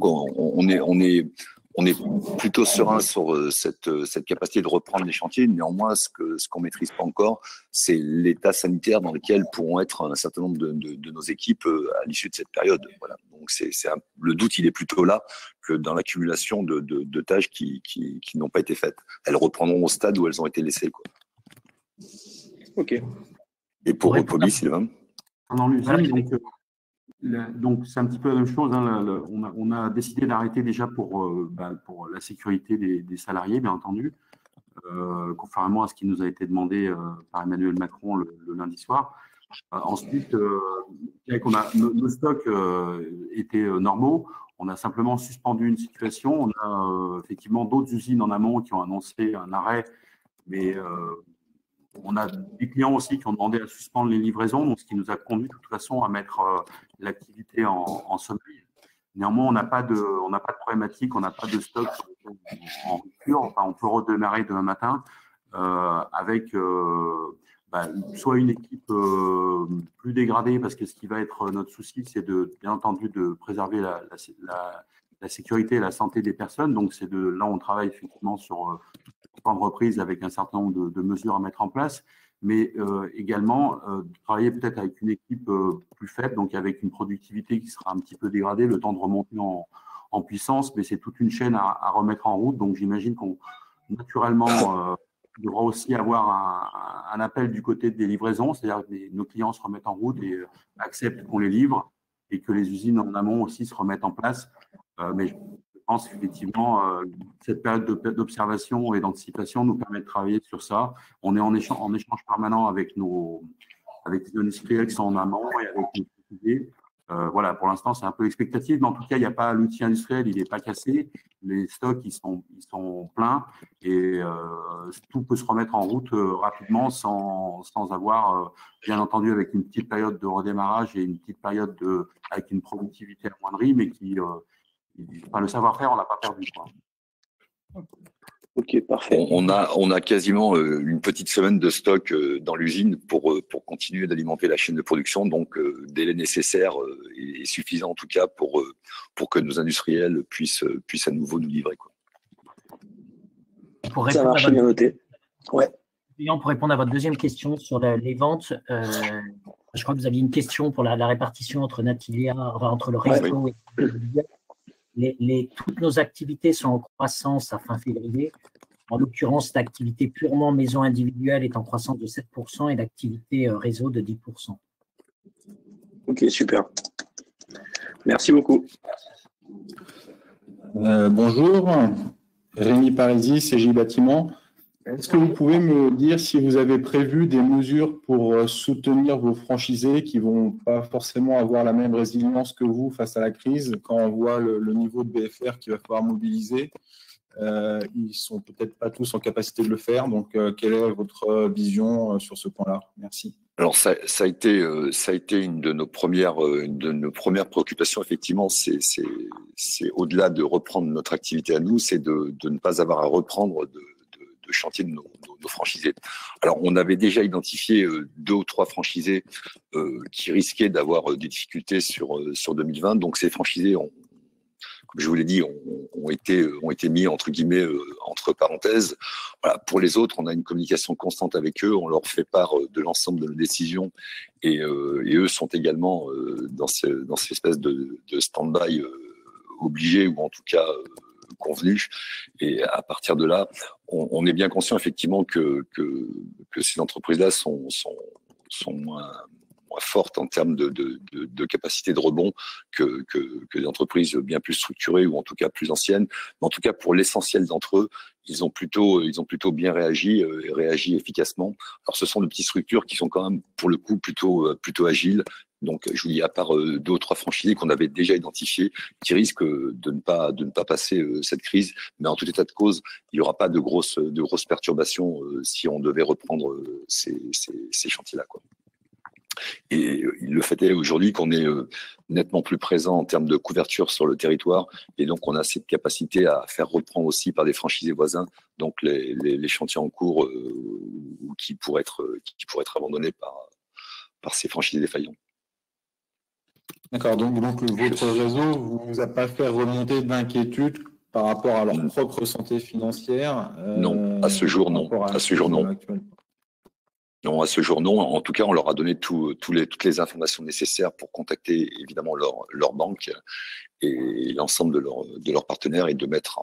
on est plutôt serein sur cette capacité de reprendre les chantiers. Néanmoins, ce qu'on maîtrise pas encore, c'est l'état sanitaire dans lequel pourront être un certain nombre de nos équipes à l'issue de cette période. Voilà. Donc le doute, il est plutôt là que dans l'accumulation de tâches qui n'ont pas été faites. Elles reprendront au stade où elles ont été laissées, quoi. Ok. Et pour Poly, Sylvain? Dans l'usine, donc c'est un petit peu la même chose. On a décidé d'arrêter déjà pour la sécurité des salariés, bien entendu, conformément à ce qui nous a été demandé par Emmanuel Macron le lundi soir. Ensuite, nos stocks étaient normaux. On a simplement suspendu une situation. On a effectivement d'autres usines en amont qui ont annoncé un arrêt, mais on a des clients aussi qui ont demandé à suspendre les livraisons, donc ce qui nous a conduit de toute façon à mettre l'activité en sommeil. Néanmoins, on n'a pas de problématique, on n'a pas de stock en rupture. Enfin, on peut redémarrer demain matin avec soit une équipe plus dégradée, parce que ce qui va être notre souci, c'est bien entendu de préserver la sécurité et la santé des personnes. Donc là, on travaille effectivement sur plan de reprise avec un certain nombre de mesures à mettre en place, mais également travailler peut-être avec une équipe plus faible, donc avec une productivité qui sera un petit peu dégradée, le temps de remonter en puissance, mais c'est toute une chaîne à remettre en route. Donc j'imagine qu'on naturellement devra aussi avoir un appel du côté des livraisons, c'est-à-dire que nos clients se remettent en route et acceptent qu'on les livre et que les usines en amont aussi se remettent en place. Mais je pense qu'effectivement, cette période d'observation et d'anticipation nous permet de travailler sur ça. On est en échange permanent avec les industriels qui sont en amont et avec les particuliers. Voilà, pour l'instant, c'est un peu expectatif, mais en tout cas, il n'y a pas l'outil industriel, il n'est pas cassé. Les stocks, ils sont pleins et tout peut se remettre en route rapidement sans avoir, bien entendu, avec une petite période de redémarrage et une petite période avec une productivité amoindrie, mais le savoir-faire, on l'a pas perdu, quoi. Ok, parfait. On a quasiment une petite semaine de stock dans l'usine pour continuer d'alimenter la chaîne de production. Donc, délai nécessaire et suffisant en tout cas pour que nos industriels puissent à nouveau nous livrer, quoi. Ça marche, bien noté. Ouais. Pour répondre à votre deuxième question sur les ventes, je crois que vous aviez une question pour la répartition entre Natilia, entre le réseau et toutes nos activités sont en croissance à fin février. En l'occurrence, l'activité purement maison individuelle est en croissance de 7% et l'activité réseau de 10%. Ok, super. Merci beaucoup. Bonjour, Rémi Parisi, CJ Bâtiment. Est-ce que vous pouvez me dire si vous avez prévu des mesures pour soutenir vos franchisés qui ne vont pas forcément avoir la même résilience que vous face à la crise quand on voit le niveau de BFR qu'il va falloir mobiliser? Ils ne sont peut-être pas tous en capacité de le faire. Donc, quelle est votre vision sur ce point-là? Merci. Alors, ça a été une de nos premières préoccupations. Effectivement, c'est au-delà de reprendre notre activité à nous, c'est de ne pas avoir à reprendre de chantier de nos franchisés. Alors, on avait déjà identifié 2 ou 3 franchisés qui risquaient d'avoir des difficultés sur 2020. Donc, ces franchisés comme je vous l'ai dit, ont été mis entre guillemets entre parenthèses. Voilà. Pour les autres, on a une communication constante avec eux. On leur fait part de l'ensemble de nos décisions et eux sont également dans cette espèce de stand-by obligé ou en tout cas convenu. Et à partir de là, on est bien conscient effectivement que ces entreprises-là sont moins fortes en termes de capacité de rebond que des entreprises bien plus structurées ou en tout cas plus anciennes. Mais en tout cas, pour l'essentiel d'entre eux, ils ont plutôt bien réagi et réagi efficacement. Alors, ce sont de petites structures qui sont quand même, pour le coup, plutôt agiles. Donc, je vous dis, à part 2 ou 3 franchisés qu'on avait déjà identifiés, qui risquent de ne pas passer cette crise. Mais en tout état de cause, il n'y aura pas de grosses perturbations si on devait reprendre ces chantiers-là, quoi. Et le fait est aujourd'hui qu'on est nettement plus présent en termes de couverture sur le territoire et donc on a cette capacité à faire reprendre aussi par des franchisés voisins donc les chantiers en cours ou qui pourraient être abandonnés par ces franchisés défaillants. D'accord, donc votre réseau ne vous a pas fait remonter d'inquiétude par rapport à leur propre santé financière? Non, à ce jour, non. À ce jour, non. Non, à ce jour, non. En tout cas, on leur a donné toutes les informations nécessaires pour contacter évidemment leur banque et l'ensemble de leurs partenaires et de mettre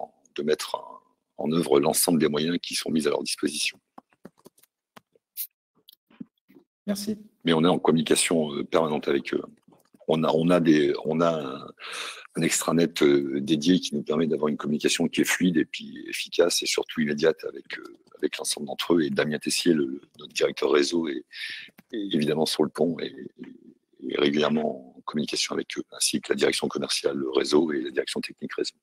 en œuvre l'ensemble des moyens qui sont mis à leur disposition. Merci. Mais on est en communication permanente avec eux. On a un extranet dédié qui nous permet d'avoir une communication qui est fluide et puis efficace et surtout immédiate avec l'ensemble d'entre eux. Et Damien Tessier, notre directeur réseau, est évidemment sur le pont et régulièrement en communication avec eux, ainsi que la direction commerciale réseau et la direction technique réseau.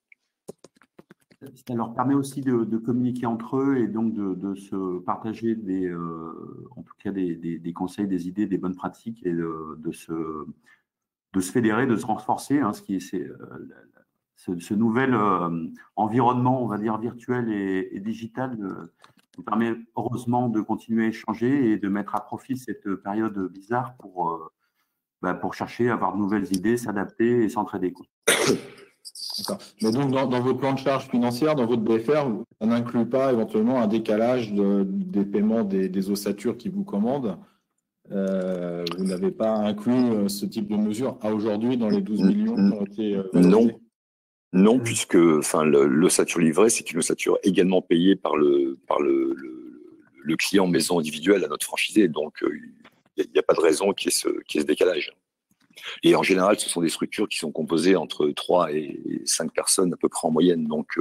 Ça leur permet aussi de communiquer entre eux et donc de se partager en tout cas des conseils, des idées, des bonnes pratiques et de se fédérer, de se renforcer, hein, ce nouvel environnement, on va dire, virtuel et digital nous permet heureusement de continuer à échanger et de mettre à profit cette période bizarre pour chercher à avoir de nouvelles idées, s'adapter et s'entraider. Mais donc, dans votre plan de charge financière, dans votre BFR, on n'inclut pas éventuellement un décalage des paiements des ossatures qui vous commandent. Vous n'avez pas inclus ce type de mesure à aujourd'hui dans les 12 millions qui ont été valorisés? Non, puisque l'ossature livrée, c'est une ossature également payée par le client maison individuelle à notre franchisé. Donc, il n'y a pas de raison qu'il y ait ce décalage. Et en général, ce sont des structures qui sont composées entre 3 et 5 personnes à peu près en moyenne. Donc,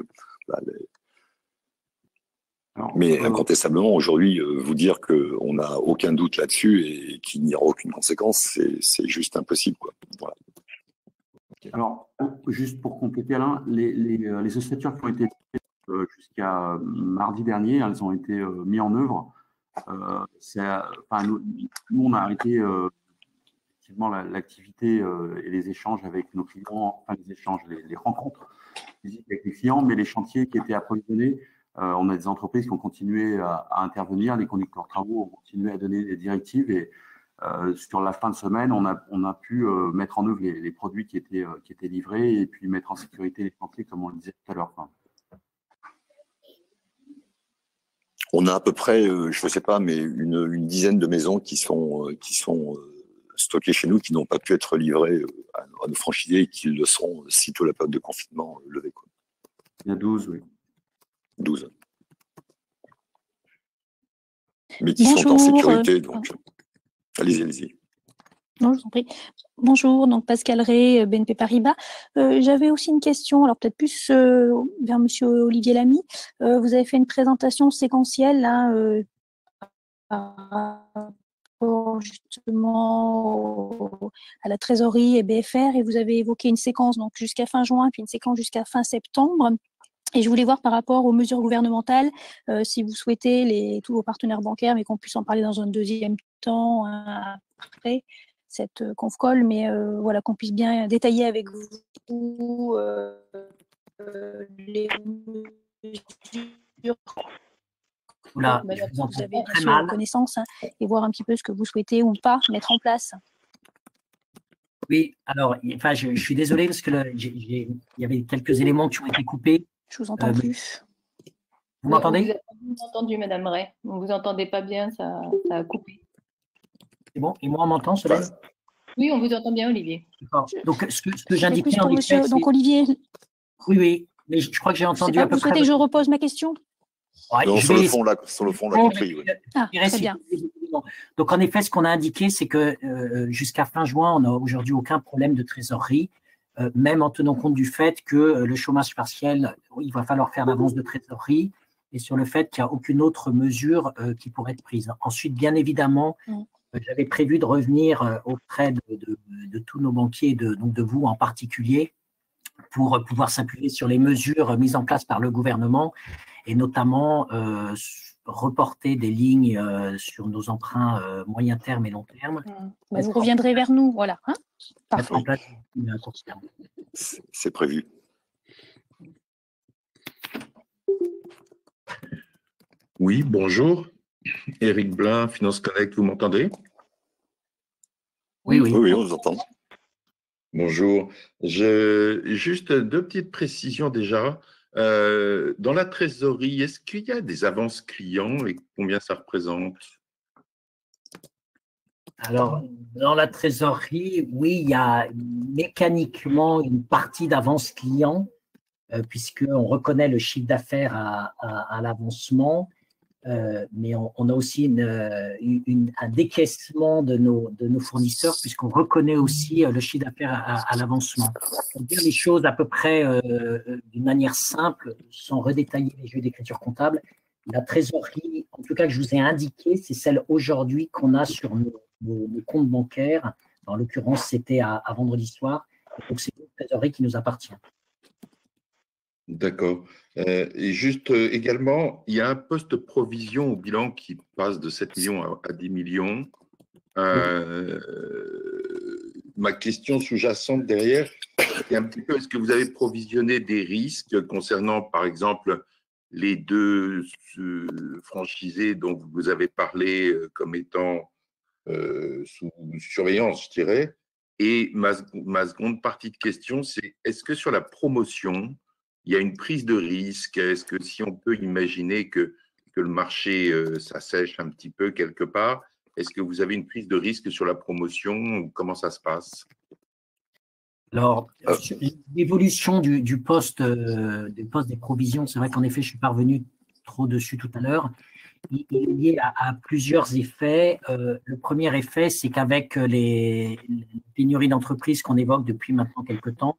mais incontestablement, aujourd'hui, vous dire qu'on n'a aucun doute là-dessus et qu'il n'y aura aucune conséquence, c'est juste impossible, quoi. Voilà. Alors, juste pour compléter, Alain, les ossatures qui ont été jusqu'à mardi dernier, elles ont été mises en œuvre. Nous, on a arrêté effectivement l'activité et les échanges avec nos clients, enfin les rencontres physiques avec les clients, mais les chantiers qui étaient approvisionnés, on a des entreprises qui ont continué à intervenir, les conducteurs de travaux ont continué à donner des directives et sur la fin de semaine, on a pu mettre en œuvre les produits qui étaient livrés et puis mettre en sécurité les chantiers, comme on le disait tout à l'heure. On a à peu près, je ne sais pas, mais une dizaine de maisons qui sont stockées chez nous, qui n'ont pas pu être livrées à nos franchisés et qui le seront sitôt la période de confinement levée, quoi. Il y a 12, oui. 12. Mais qui sont en sécurité, donc allez-y. Non, je vous en prie. Bonjour, donc Pascal Ray, BNP Paribas. J'avais aussi une question, alors peut-être plus vers Monsieur Olivier Lamy. Vous avez fait une présentation séquentielle là, par rapport justement à la trésorerie et BFR, et vous avez évoqué une séquence donc jusqu'à fin juin, puis une séquence jusqu'à fin septembre. Et je voulais voir par rapport aux mesures gouvernementales, si vous souhaitez tous vos partenaires bancaires, mais qu'on puisse en parler dans un deuxième temps après cette conf call, mais voilà, qu'on puisse bien détailler avec vous les mesures Là, vous avez bien très sûr mal. connaissance, hein, et voir un petit peu ce que vous souhaitez ou pas mettre en place. Oui, alors, enfin, je suis désolé parce que il y avait quelques éléments qui ont été coupés. Je vous entends plus. Vous m'entendez? On vous a entendu, Madame Ray. On ne vous entendait pas bien, ça a coupé. C'est bon? Et moi, on m'entend, Solène? Oui, on vous entend bien, Olivier. D'accord. Donc, ce que j'indiquais en effet, donc Olivier. Oui, mais je crois que j'ai entendu à peu près. Vous souhaitez que je repose ma question? Ouais, non, sur le fond, là, compris. Oui. Très bien. Donc, en effet, ce qu'on a indiqué, c'est que jusqu'à fin juin, on n'a aujourd'hui aucun problème de trésorerie, même en tenant compte du fait que le chômage partiel, il va falloir faire l'avance de trésorerie, et sur le fait qu'il n'y a aucune autre mesure qui pourrait être prise. Ensuite, bien évidemment, j'avais prévu de revenir auprès de tous nos banquiers, donc de vous en particulier, pour pouvoir s'appuyer sur les mesures mises en place par le gouvernement, et notamment reporter des lignes sur nos emprunts moyen terme et long terme. Vous reviendrez vers nous, voilà. Hein, parfait. C'est prévu. Oui, bonjour. Éric Blin, Finance Connect, vous m'entendez? Oui, on vous entend. Bonjour. Juste deux petites précisions déjà. Dans la trésorerie, est-ce qu'il y a des avances clients et combien ça représente? Alors, dans la trésorerie, oui, il y a mécaniquement une partie d'avance client, puisqu'on reconnaît le chiffre d'affaires à l'avancement, mais on a aussi un décaissement de nos fournisseurs, puisqu'on reconnaît aussi le chiffre d'affaires à l'avancement. Pour dire les choses à peu près d'une manière simple, sans redétailler les jeux d'écriture comptable, la trésorerie, en tout cas que je vous ai indiqué, c'est celle aujourd'hui qu'on a sur nos comptes bancaires. En l'occurrence, c'était à vendredi soir. Donc, c'est une trésorerie qui nous appartient. D'accord. Et juste également, il y a un poste provision au bilan qui passe de 7 millions à 10 millions. Ma question sous-jacente derrière, c'est un petit peu, est-ce que vous avez provisionné des risques concernant, par exemple, les deux franchisés dont vous avez parlé comme étant sous surveillance, je dirais, Et ma seconde partie de question, c'est est-ce que sur la promotion, il y a une prise de risque? Est-ce que si on peut imaginer que le marché s'assèche un petit peu quelque part, est-ce que vous avez une prise de risque sur la promotion ou comment ça se passe? Alors, l'évolution du poste des provisions, c'est vrai qu'en effet, je suis pas revenu trop dessus tout à l'heure. Il est lié à plusieurs effets. Le premier effet, c'est qu'avec les pénuries d'entreprises qu'on évoque depuis maintenant quelques temps,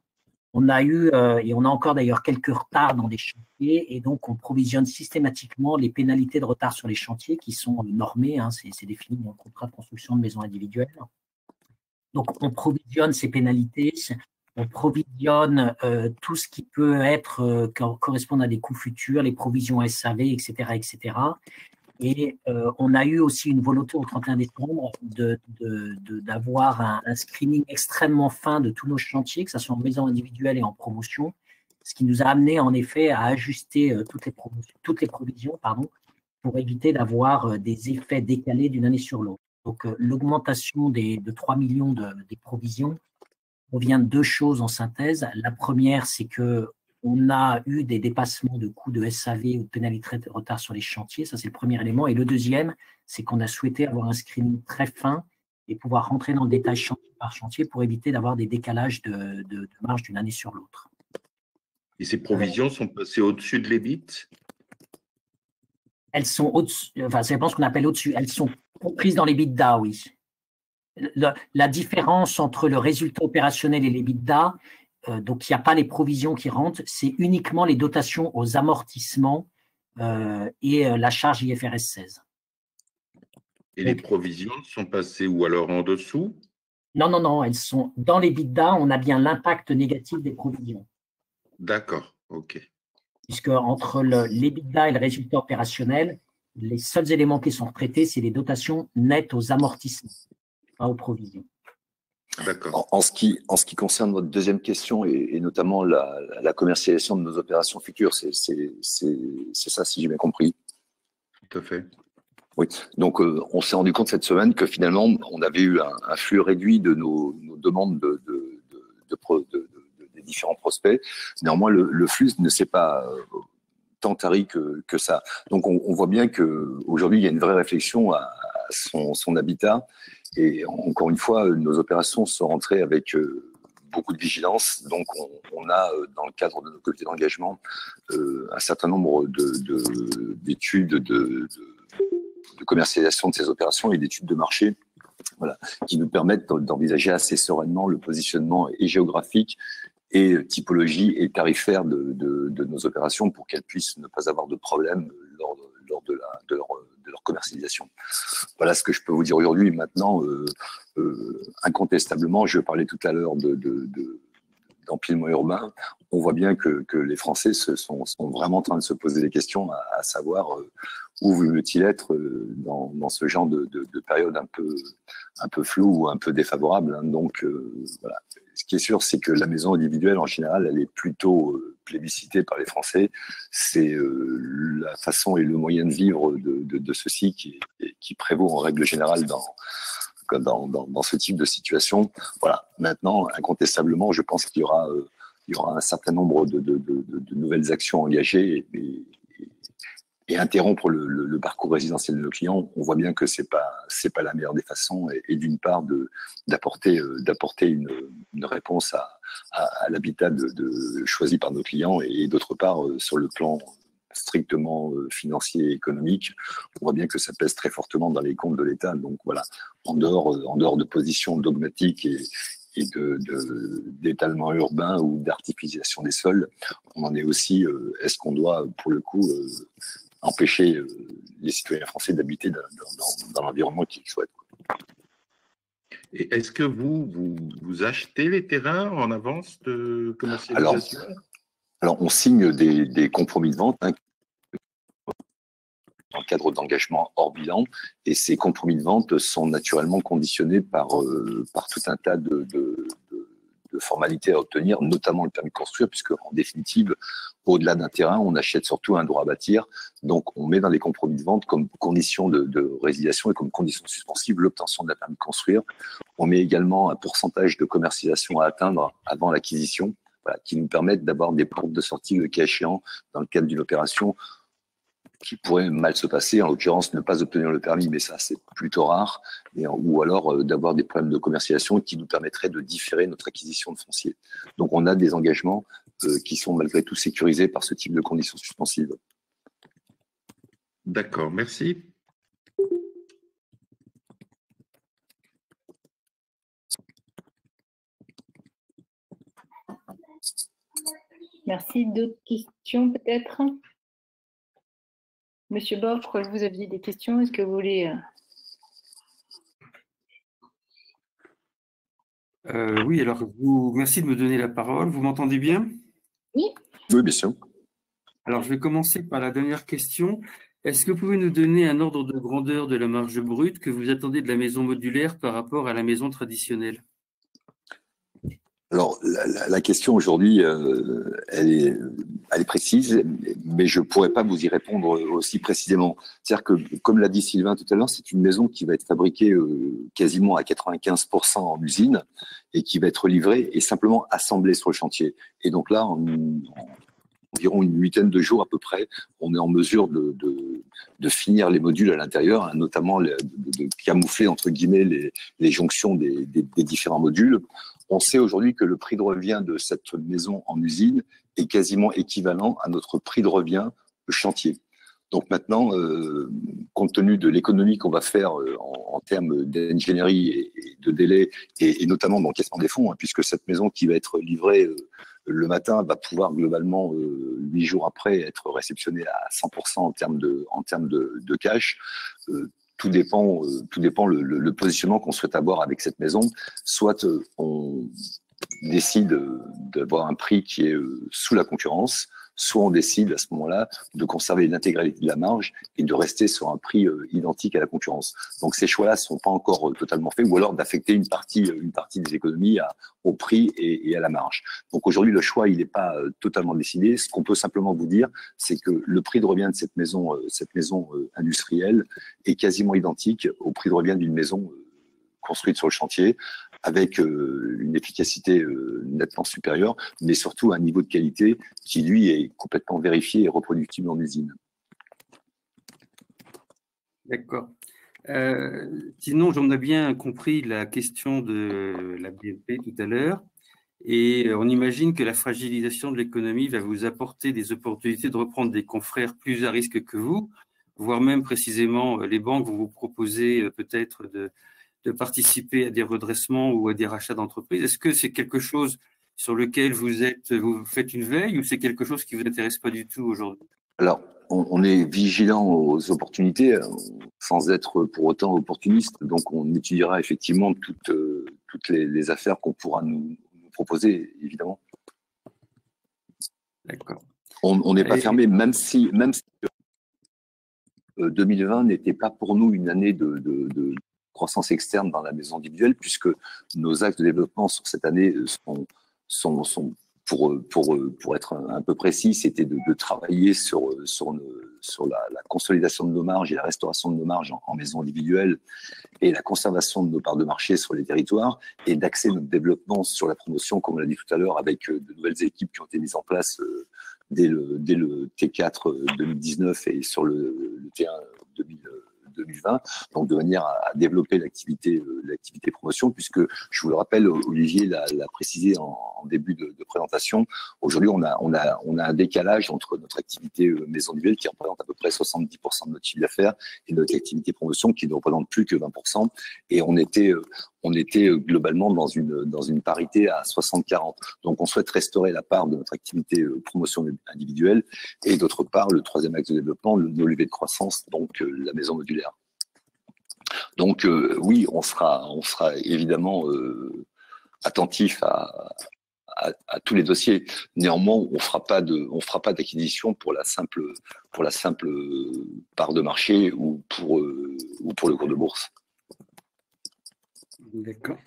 on a eu, et on a encore d'ailleurs quelques retards dans les chantiers, et donc on provisionne systématiquement les pénalités de retard sur les chantiers qui sont normées, hein, c'est défini dans le contrat de construction de maisons individuelles. Donc on provisionne ces pénalités, on provisionne tout ce qui peut être correspondre à des coûts futurs, les provisions SAV, etc., etc. Et on a eu aussi une volonté au 31 décembre d'avoir un screening extrêmement fin de tous nos chantiers, que ce soit en maison individuelle et en promotion, ce qui nous a amené en effet à ajuster toutes les provisions pour éviter d'avoir des effets décalés d'une année sur l'autre. Donc l'augmentation de 3 millions des provisions provient de deux choses en synthèse. La première, c'est que on a eu des dépassements de coûts de SAV ou de pénalités de retard sur les chantiers. Ça, c'est le premier élément. Et le deuxième, c'est qu'on a souhaité avoir un screening très fin et pouvoir rentrer dans le détail chantier par chantier pour éviter d'avoir des décalages de marge d'une année sur l'autre. Et ces provisions sont passées au-dessus de l'EBIT? Elles sont au-dessus, enfin, ça dépend ce qu'on appelle au-dessus. Elles sont comprises dans l'EBITDA, oui. La différence entre le résultat opérationnel et l'EBITDA, donc il n'y a pas les provisions qui rentrent, c'est uniquement les dotations aux amortissements et la charge IFRS 16. Et les provisions sont passées où alors en dessous? Non, elles sont dans l'EBITDA, on a bien l'impact négatif des provisions. D'accord, ok. Puisque entre l'EBITDA et le résultat opérationnel, les seuls éléments qui sont traités, c'est les dotations nettes aux amortissements, pas aux provisions. En ce qui concerne votre deuxième question et notamment la commercialisation de nos opérations futures, c'est ça, si j'ai bien compris. Tout à fait. Oui, donc on s'est rendu compte cette semaine que finalement, on avait eu un flux réduit de nos demandes des différents prospects. Néanmoins, le flux ne s'est pas tant tari que ça. Donc on voit bien qu'aujourd'hui, il y a une vraie réflexion à son habitat. Et encore une fois, nos opérations sont rentrées avec beaucoup de vigilance. Donc, on a, dans le cadre de nos comités d'engagement, un certain nombre d'études de commercialisation de ces opérations et d'études de marché, voilà, qui nous permettent d'envisager assez sereinement le positionnement et géographique et typologie et tarifaire de nos opérations pour qu'elles puissent ne pas avoir de problème lors de leur commercialisation. Voilà ce que je peux vous dire aujourd'hui. Maintenant, incontestablement, je parlais tout à l'heure d'empilement urbain. On voit bien que les Français sont vraiment en train de se poser des questions à savoir où veut-il être dans ce genre de période un peu floue ou un peu défavorable. Hein. Donc, voilà. Ce qui est sûr, c'est que la maison individuelle, en général, elle est plutôt plébiscitée par les Français. C'est la façon et le moyen de vivre de ceux-ci qui prévaut en règle générale dans ce type de situation. Voilà. Maintenant, incontestablement, je pense qu'il y aura un certain nombre de nouvelles actions engagées et interrompre le parcours résidentiel de nos clients. On voit bien que c'est pas la meilleure des façons et d'une part d'apporter une réponse à l'habitat choisi par nos clients et d'autre part sur le plan strictement financier et économique, on voit bien que ça pèse très fortement dans les comptes de l'État. Donc voilà, en dehors de positions dogmatiques et d'étalement urbain ou d'artificialisation des sols, on en est aussi, est-ce qu'on doit pour le coup empêcher les citoyens français d'habiter dans l'environnement qu'ils souhaitent. Et est-ce que vous achetez les terrains en avance de commercialisation? Alors on signe des compromis de vente, hein, dans le cadre d'engagement hors bilan, et ces compromis de vente sont naturellement conditionnés par tout un tas de formalités à obtenir, notamment le permis de construire, puisque en définitive, au-delà d'un terrain, on achète surtout un droit à bâtir. Donc, on met dans les compromis de vente comme condition de résiliation et comme condition suspensive l'obtention d'un permis de construire. On met également un pourcentage de commercialisation à atteindre avant l'acquisition, voilà, qui nous permettent d'avoir des portes de sortie le cas échéant dans le cadre d'une opération qui pourrait mal se passer, en l'occurrence ne pas obtenir le permis, mais ça c'est plutôt rare, ou alors d'avoir des problèmes de commercialisation qui nous permettraient de différer notre acquisition de foncier. Donc on a des engagements qui sont malgré tout sécurisés par ce type de conditions suspensives. D'accord, merci. Merci. D'autres questions peut-être? Monsieur Boffre, vous aviez des questions. Est-ce que vous voulez… Oui, alors merci de me donner la parole. Vous m'entendez bien? Oui. Oui, bien sûr. Alors, je vais commencer par la dernière question. Est-ce que vous pouvez nous donner un ordre de grandeur de la marge brute que vous attendez de la maison modulaire par rapport à la maison traditionnelle? Alors, la question aujourd'hui, elle est précise, mais je ne pourrais pas vous y répondre aussi précisément. C'est-à-dire que, comme l'a dit Sylvain tout à l'heure, c'est une maison qui va être fabriquée quasiment à 95% en usine et qui va être livrée et simplement assemblée sur le chantier. Et donc là, en environ une huitaine de jours à peu près, on est en mesure de finir les modules à l'intérieur, hein, notamment de camoufler, entre guillemets, les jonctions des différents modules. On sait aujourd'hui que le prix de revient de cette maison en usine est quasiment équivalent à notre prix de revient chantier. Donc maintenant, compte tenu de l'économie qu'on va faire en termes d'ingénierie et de délai, et notamment d'encaissement des fonds, hein, puisque cette maison qui va être livrée le matin va pouvoir globalement, 8 jours après, être réceptionnée à 100% en termes de cash. Tout dépend le positionnement qu'on souhaite avoir avec cette maison. Soit on décide d'avoir un prix qui est sous la concurrence, soit on décide à ce moment-là de conserver l'intégralité de la marge et de rester sur un prix identique à la concurrence. Donc ces choix-là ne sont pas encore totalement faits, ou alors d'affecter une partie des économies au prix et à la marge. Donc aujourd'hui, le choix il n'est pas totalement décidé. Ce qu'on peut simplement vous dire, c'est que le prix de revient de cette maison industrielle est quasiment identique au prix de revient d'une maison construite sur le chantier, avec une efficacité nettement supérieure, mais surtout un niveau de qualité qui, lui, est complètement vérifié et reproductible en usine. D'accord. Sinon, j'en ai bien compris la question de la BNP tout à l'heure, et on imagine que la fragilisation de l'économie va vous apporter des opportunités de reprendre des confrères plus à risque que vous, voire même précisément les banques vont vous proposer peut-être de participer à des redressements ou à des rachats d'entreprises. Est-ce que c'est quelque chose sur lequel vous faites une veille, ou c'est quelque chose qui ne vous intéresse pas du tout aujourd'hui? Alors, on est vigilant aux opportunités sans être pour autant opportuniste. Donc, on étudiera effectivement toutes les affaires qu'on pourra nous proposer, évidemment. D'accord. On n'est pas fermé, même si 2020 n'était pas pour nous une année de croissance externe dans la maison individuelle, puisque nos axes de développement sur cette année sont pour être un peu précis, c'était de travailler sur la consolidation de nos marges et la restauration de nos marges en maison individuelle et la conservation de nos parts de marché sur les territoires, et d'axer notre développement sur la promotion, comme on l'a dit tout à l'heure, avec de nouvelles équipes qui ont été mises en place dès le T4 2019 et sur le T1 2020, donc de manière à développer l'activité promotion, puisque je vous le rappelle, Olivier l'a précisé en début de présentation, aujourd'hui on a un décalage entre notre activité maison individuelle qui représente à peu près 70% de notre chiffre d'affaires et notre activité promotion qui ne représente plus que 20%, et on était globalement dans une parité à 60-40. Donc on souhaite restaurer la part de notre activité promotion individuelle, et d'autre part le troisième axe de développement, nos levées de croissance, donc la maison modulaire. Donc oui, on sera évidemment attentif à tous les dossiers. Néanmoins, on fera pas d'acquisition pour la simple part de marché ou pour le cours de bourse. D'accord.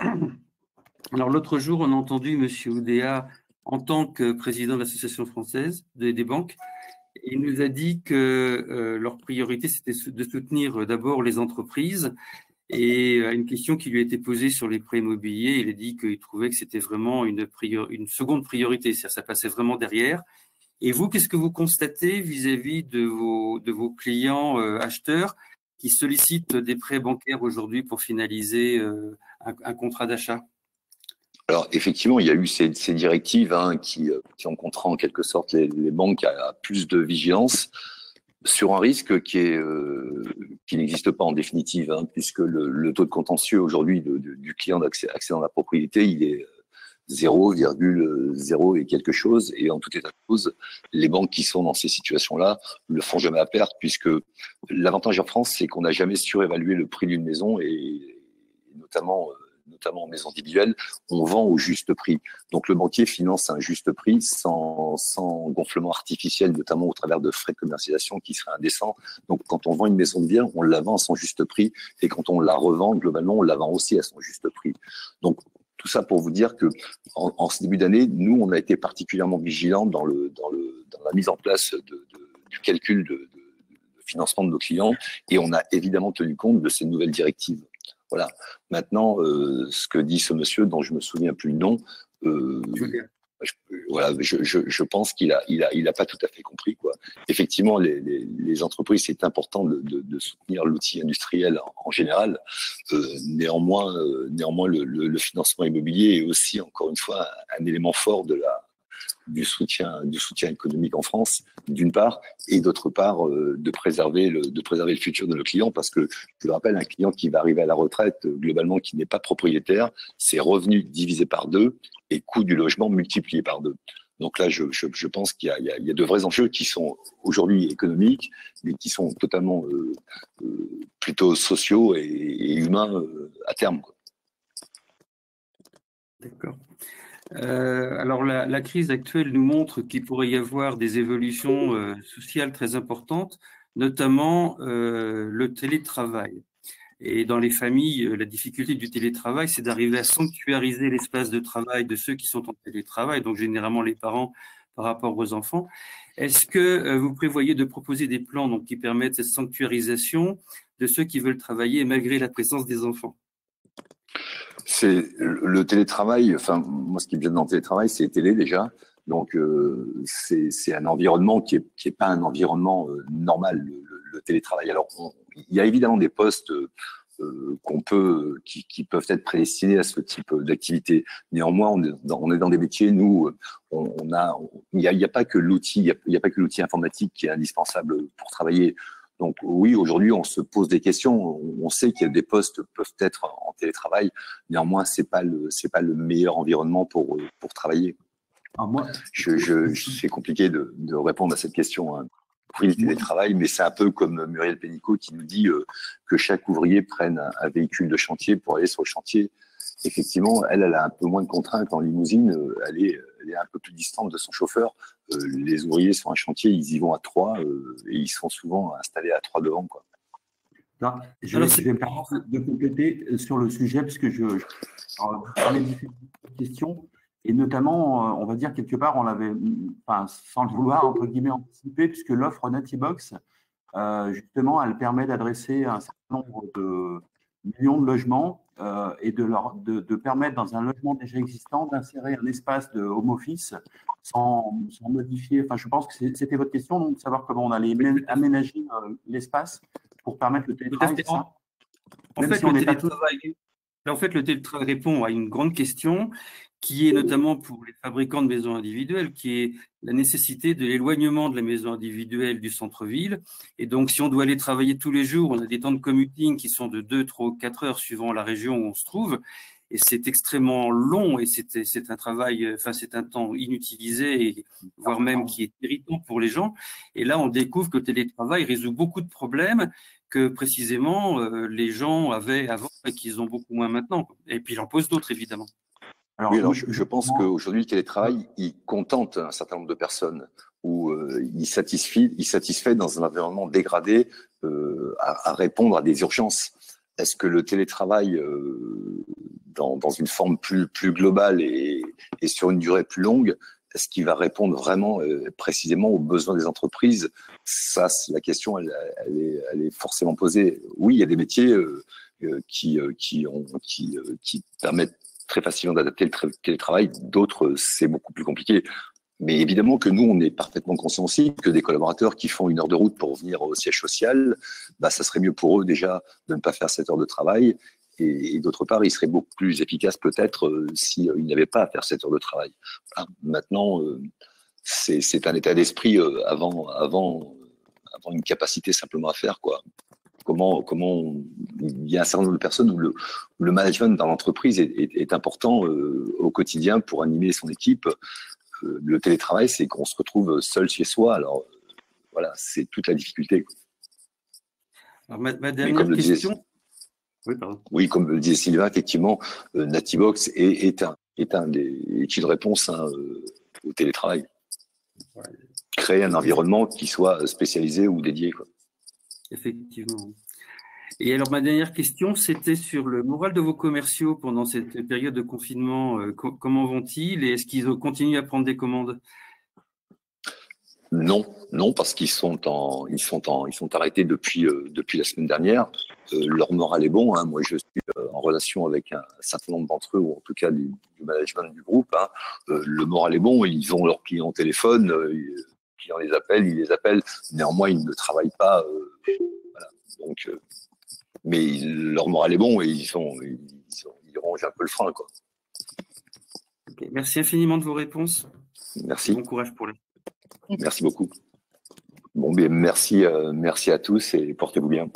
Alors l'autre jour, on a entendu M. Oudéa en tant que président de l'Association française des banques. Il nous a dit que leur priorité, c'était de soutenir d'abord les entreprises Et à une question qui lui a été posée sur les prêts immobiliers, il a dit qu'il trouvait que c'était vraiment une seconde priorité, c'est-à-dire ça passait vraiment derrière. Et vous, qu'est-ce que vous constatez vis-à-vis de vos clients acheteurs qui sollicitent des prêts bancaires aujourd'hui pour finaliser un contrat d'achat? Alors, effectivement, il y a eu ces directives qui ont contraint en quelque sorte les banques à plus de vigilance sur un risque qui n'existe pas en définitive, puisque le taux de contentieux aujourd'hui du client accédant à la propriété, il est 0,0 et quelque chose. Et en tout état de cause, les banques qui sont dans ces situations-là ne le font jamais à perte, puisque l'avantage en France, c'est qu'on n'a jamais surévalué le prix d'une maison et notamment en maison individuelle, on vend au juste prix. Donc le banquier finance un juste prix sans gonflement artificiel, notamment au travers de frais de commercialisation qui seraient indécents. Donc quand on vend une maison de bien, on la vend à son juste prix, et quand on la revend, globalement, on la vend aussi à son juste prix. Donc tout ça pour vous dire que en ce début d'année, nous, on a été particulièrement vigilants dans la mise en place du calcul de financement de nos clients, et on a évidemment tenu compte de ces nouvelles directives. Voilà. Maintenant, ce que dit ce monsieur, dont je me souviens plus le nom, je pense qu'il a pas tout à fait compris, quoi. Effectivement, les entreprises, c'est important de soutenir l'outil industriel en général. Néanmoins, le financement immobilier est aussi, encore une fois, un élément fort du soutien économique en France, d'une part, et d'autre part, de préserver le futur de nos clients, parce que, je le rappelle, un client qui va arriver à la retraite, globalement, qui n'est pas propriétaire, ses revenus divisés par 2 et coût du logement multiplié par 2. Donc là, je pense qu'il y a de vrais enjeux qui sont aujourd'hui économiques, mais qui sont totalement plutôt sociaux et humains à terme, quoi. D'accord. Alors la crise actuelle nous montre qu'il pourrait y avoir des évolutions sociales très importantes, notamment le télétravail. Et dans les familles, la difficulté du télétravail, c'est d'arriver à sanctuariser l'espace de travail de ceux qui sont en télétravail, donc généralement les parents par rapport aux enfants. Est-ce que vous prévoyez de proposer des plans donc, qui permettent cette sanctuarisation de ceux qui veulent travailler malgré la présence des enfants? C'est le télétravail. Enfin, moi, ce qui me vient dans le télétravail, c'est les télés déjà. Donc, c'est un environnement qui est pas un environnement normal, le télétravail. Alors, il y a évidemment des postes qui peuvent être prédestinés à ce type d'activité. Néanmoins, on est dans des métiers, nous, il y a pas que l'outil, il y a pas que l'outil informatique qui est indispensable pour travailler. Donc oui, aujourd'hui, on se pose des questions. On sait qu'il y a des postes peuvent être en télétravail. Néanmoins, c'est pas le meilleur environnement pour travailler. Alors moi, c'est compliqué de répondre à cette question. Oui, le télétravail, mais c'est un peu comme Muriel Pénicaud qui nous dit que chaque ouvrier prenne un véhicule de chantier pour aller sur le chantier. Effectivement, elle a un peu moins de contraintes en limousine. Elle est un peu plus distante de son chauffeur. Les ouvriers sur un chantier, ils y vont à 3 et ils sont souvent installés à 3 devant, quoi. Non, je vais me permettre de compléter sur le sujet, puisque je parlais de différentes questions, et notamment, on va dire quelque part, on l'avait, sans le vouloir, entre guillemets, anticipé, puisque l'offre Natibox, justement, elle permet d'adresser un certain nombre de millions de logements et de permettre dans un logement déjà existant d'insérer un espace de home office sans modifier. Enfin, je pense que c'était votre question, donc de savoir comment on allait aménager l'espace pour permettre le télétravail. En fait, le télétravail répond à une grande question qui est notamment pour les fabricants de maisons individuelles, qui est la nécessité de l'éloignement de la maison individuelle du centre-ville. Et donc, si on doit aller travailler tous les jours, on a des temps de commuting qui sont de 2, 3 ou 4 heures suivant la région où on se trouve. Et c'est extrêmement long et c'est un travail, c'est un temps inutilisé, voire même qui est irritant pour les gens. Et là, on découvre que le télétravail résout beaucoup de problèmes que précisément les gens avaient avant et qu'ils ont beaucoup moins maintenant. Et puis, j'en pose d'autres, évidemment. Alors, oui, alors je pense qu'aujourd'hui, le télétravail, il contente un certain nombre de personnes, où il satisfait dans un environnement dégradé à répondre à des urgences. Est-ce que le télétravail, dans une forme plus globale et sur une durée plus longue, est-ce qu'il va répondre vraiment précisément aux besoins des entreprises? Ça, la question, elle est forcément posée. Oui, il y a des métiers qui permettent très facilement d'adapter le télétravail. D'autres, c'est beaucoup plus compliqué. Mais évidemment que nous, on est parfaitement conscients aussi que des collaborateurs qui font 1 heure de route pour venir au siège social, bah, ça serait mieux pour eux déjà de ne pas faire 7 heures de travail. Et d'autre part, ils seraient beaucoup plus efficaces peut-être s'ils n'avaient pas à faire 7 heures de travail. Voilà. Maintenant, c'est un état d'esprit avant une capacité simplement à faire, quoi. Comment il y a un certain nombre de personnes où le management dans l'entreprise est important au quotidien pour animer son équipe. Le télétravail, c'est qu'on se retrouve seul chez soi. Alors, voilà, c'est toute la difficulté. Alors, ma dernière question. Oui, pardon. Oui, comme le disait Sylvain, effectivement, Natibox est une réponse au télétravail. Ouais. Créer un environnement qui soit spécialisé ou dédié, quoi. Effectivement. Et alors, ma dernière question, c'était sur le moral de vos commerciaux pendant cette période de confinement. Comment vont-ils et est-ce qu'ils continuent à prendre des commandes? Non, parce qu'ils sont arrêtés depuis la semaine dernière. Leur moral est bon. Hein. Moi, je suis en relation avec un certain nombre d'entre eux, ou en tout cas du management du groupe. Hein. Le moral est bon. Ils ont leurs clients au téléphone. Les clients ils les appellent. Néanmoins, ils ne travaillent pas. Voilà. Donc, mais leur moral est bon et ils rongent un peu le frein, quoi. Okay. Merci infiniment de vos réponses. Merci. Bon courage pour les. Merci beaucoup. Bon, bien, merci à tous et portez-vous bien.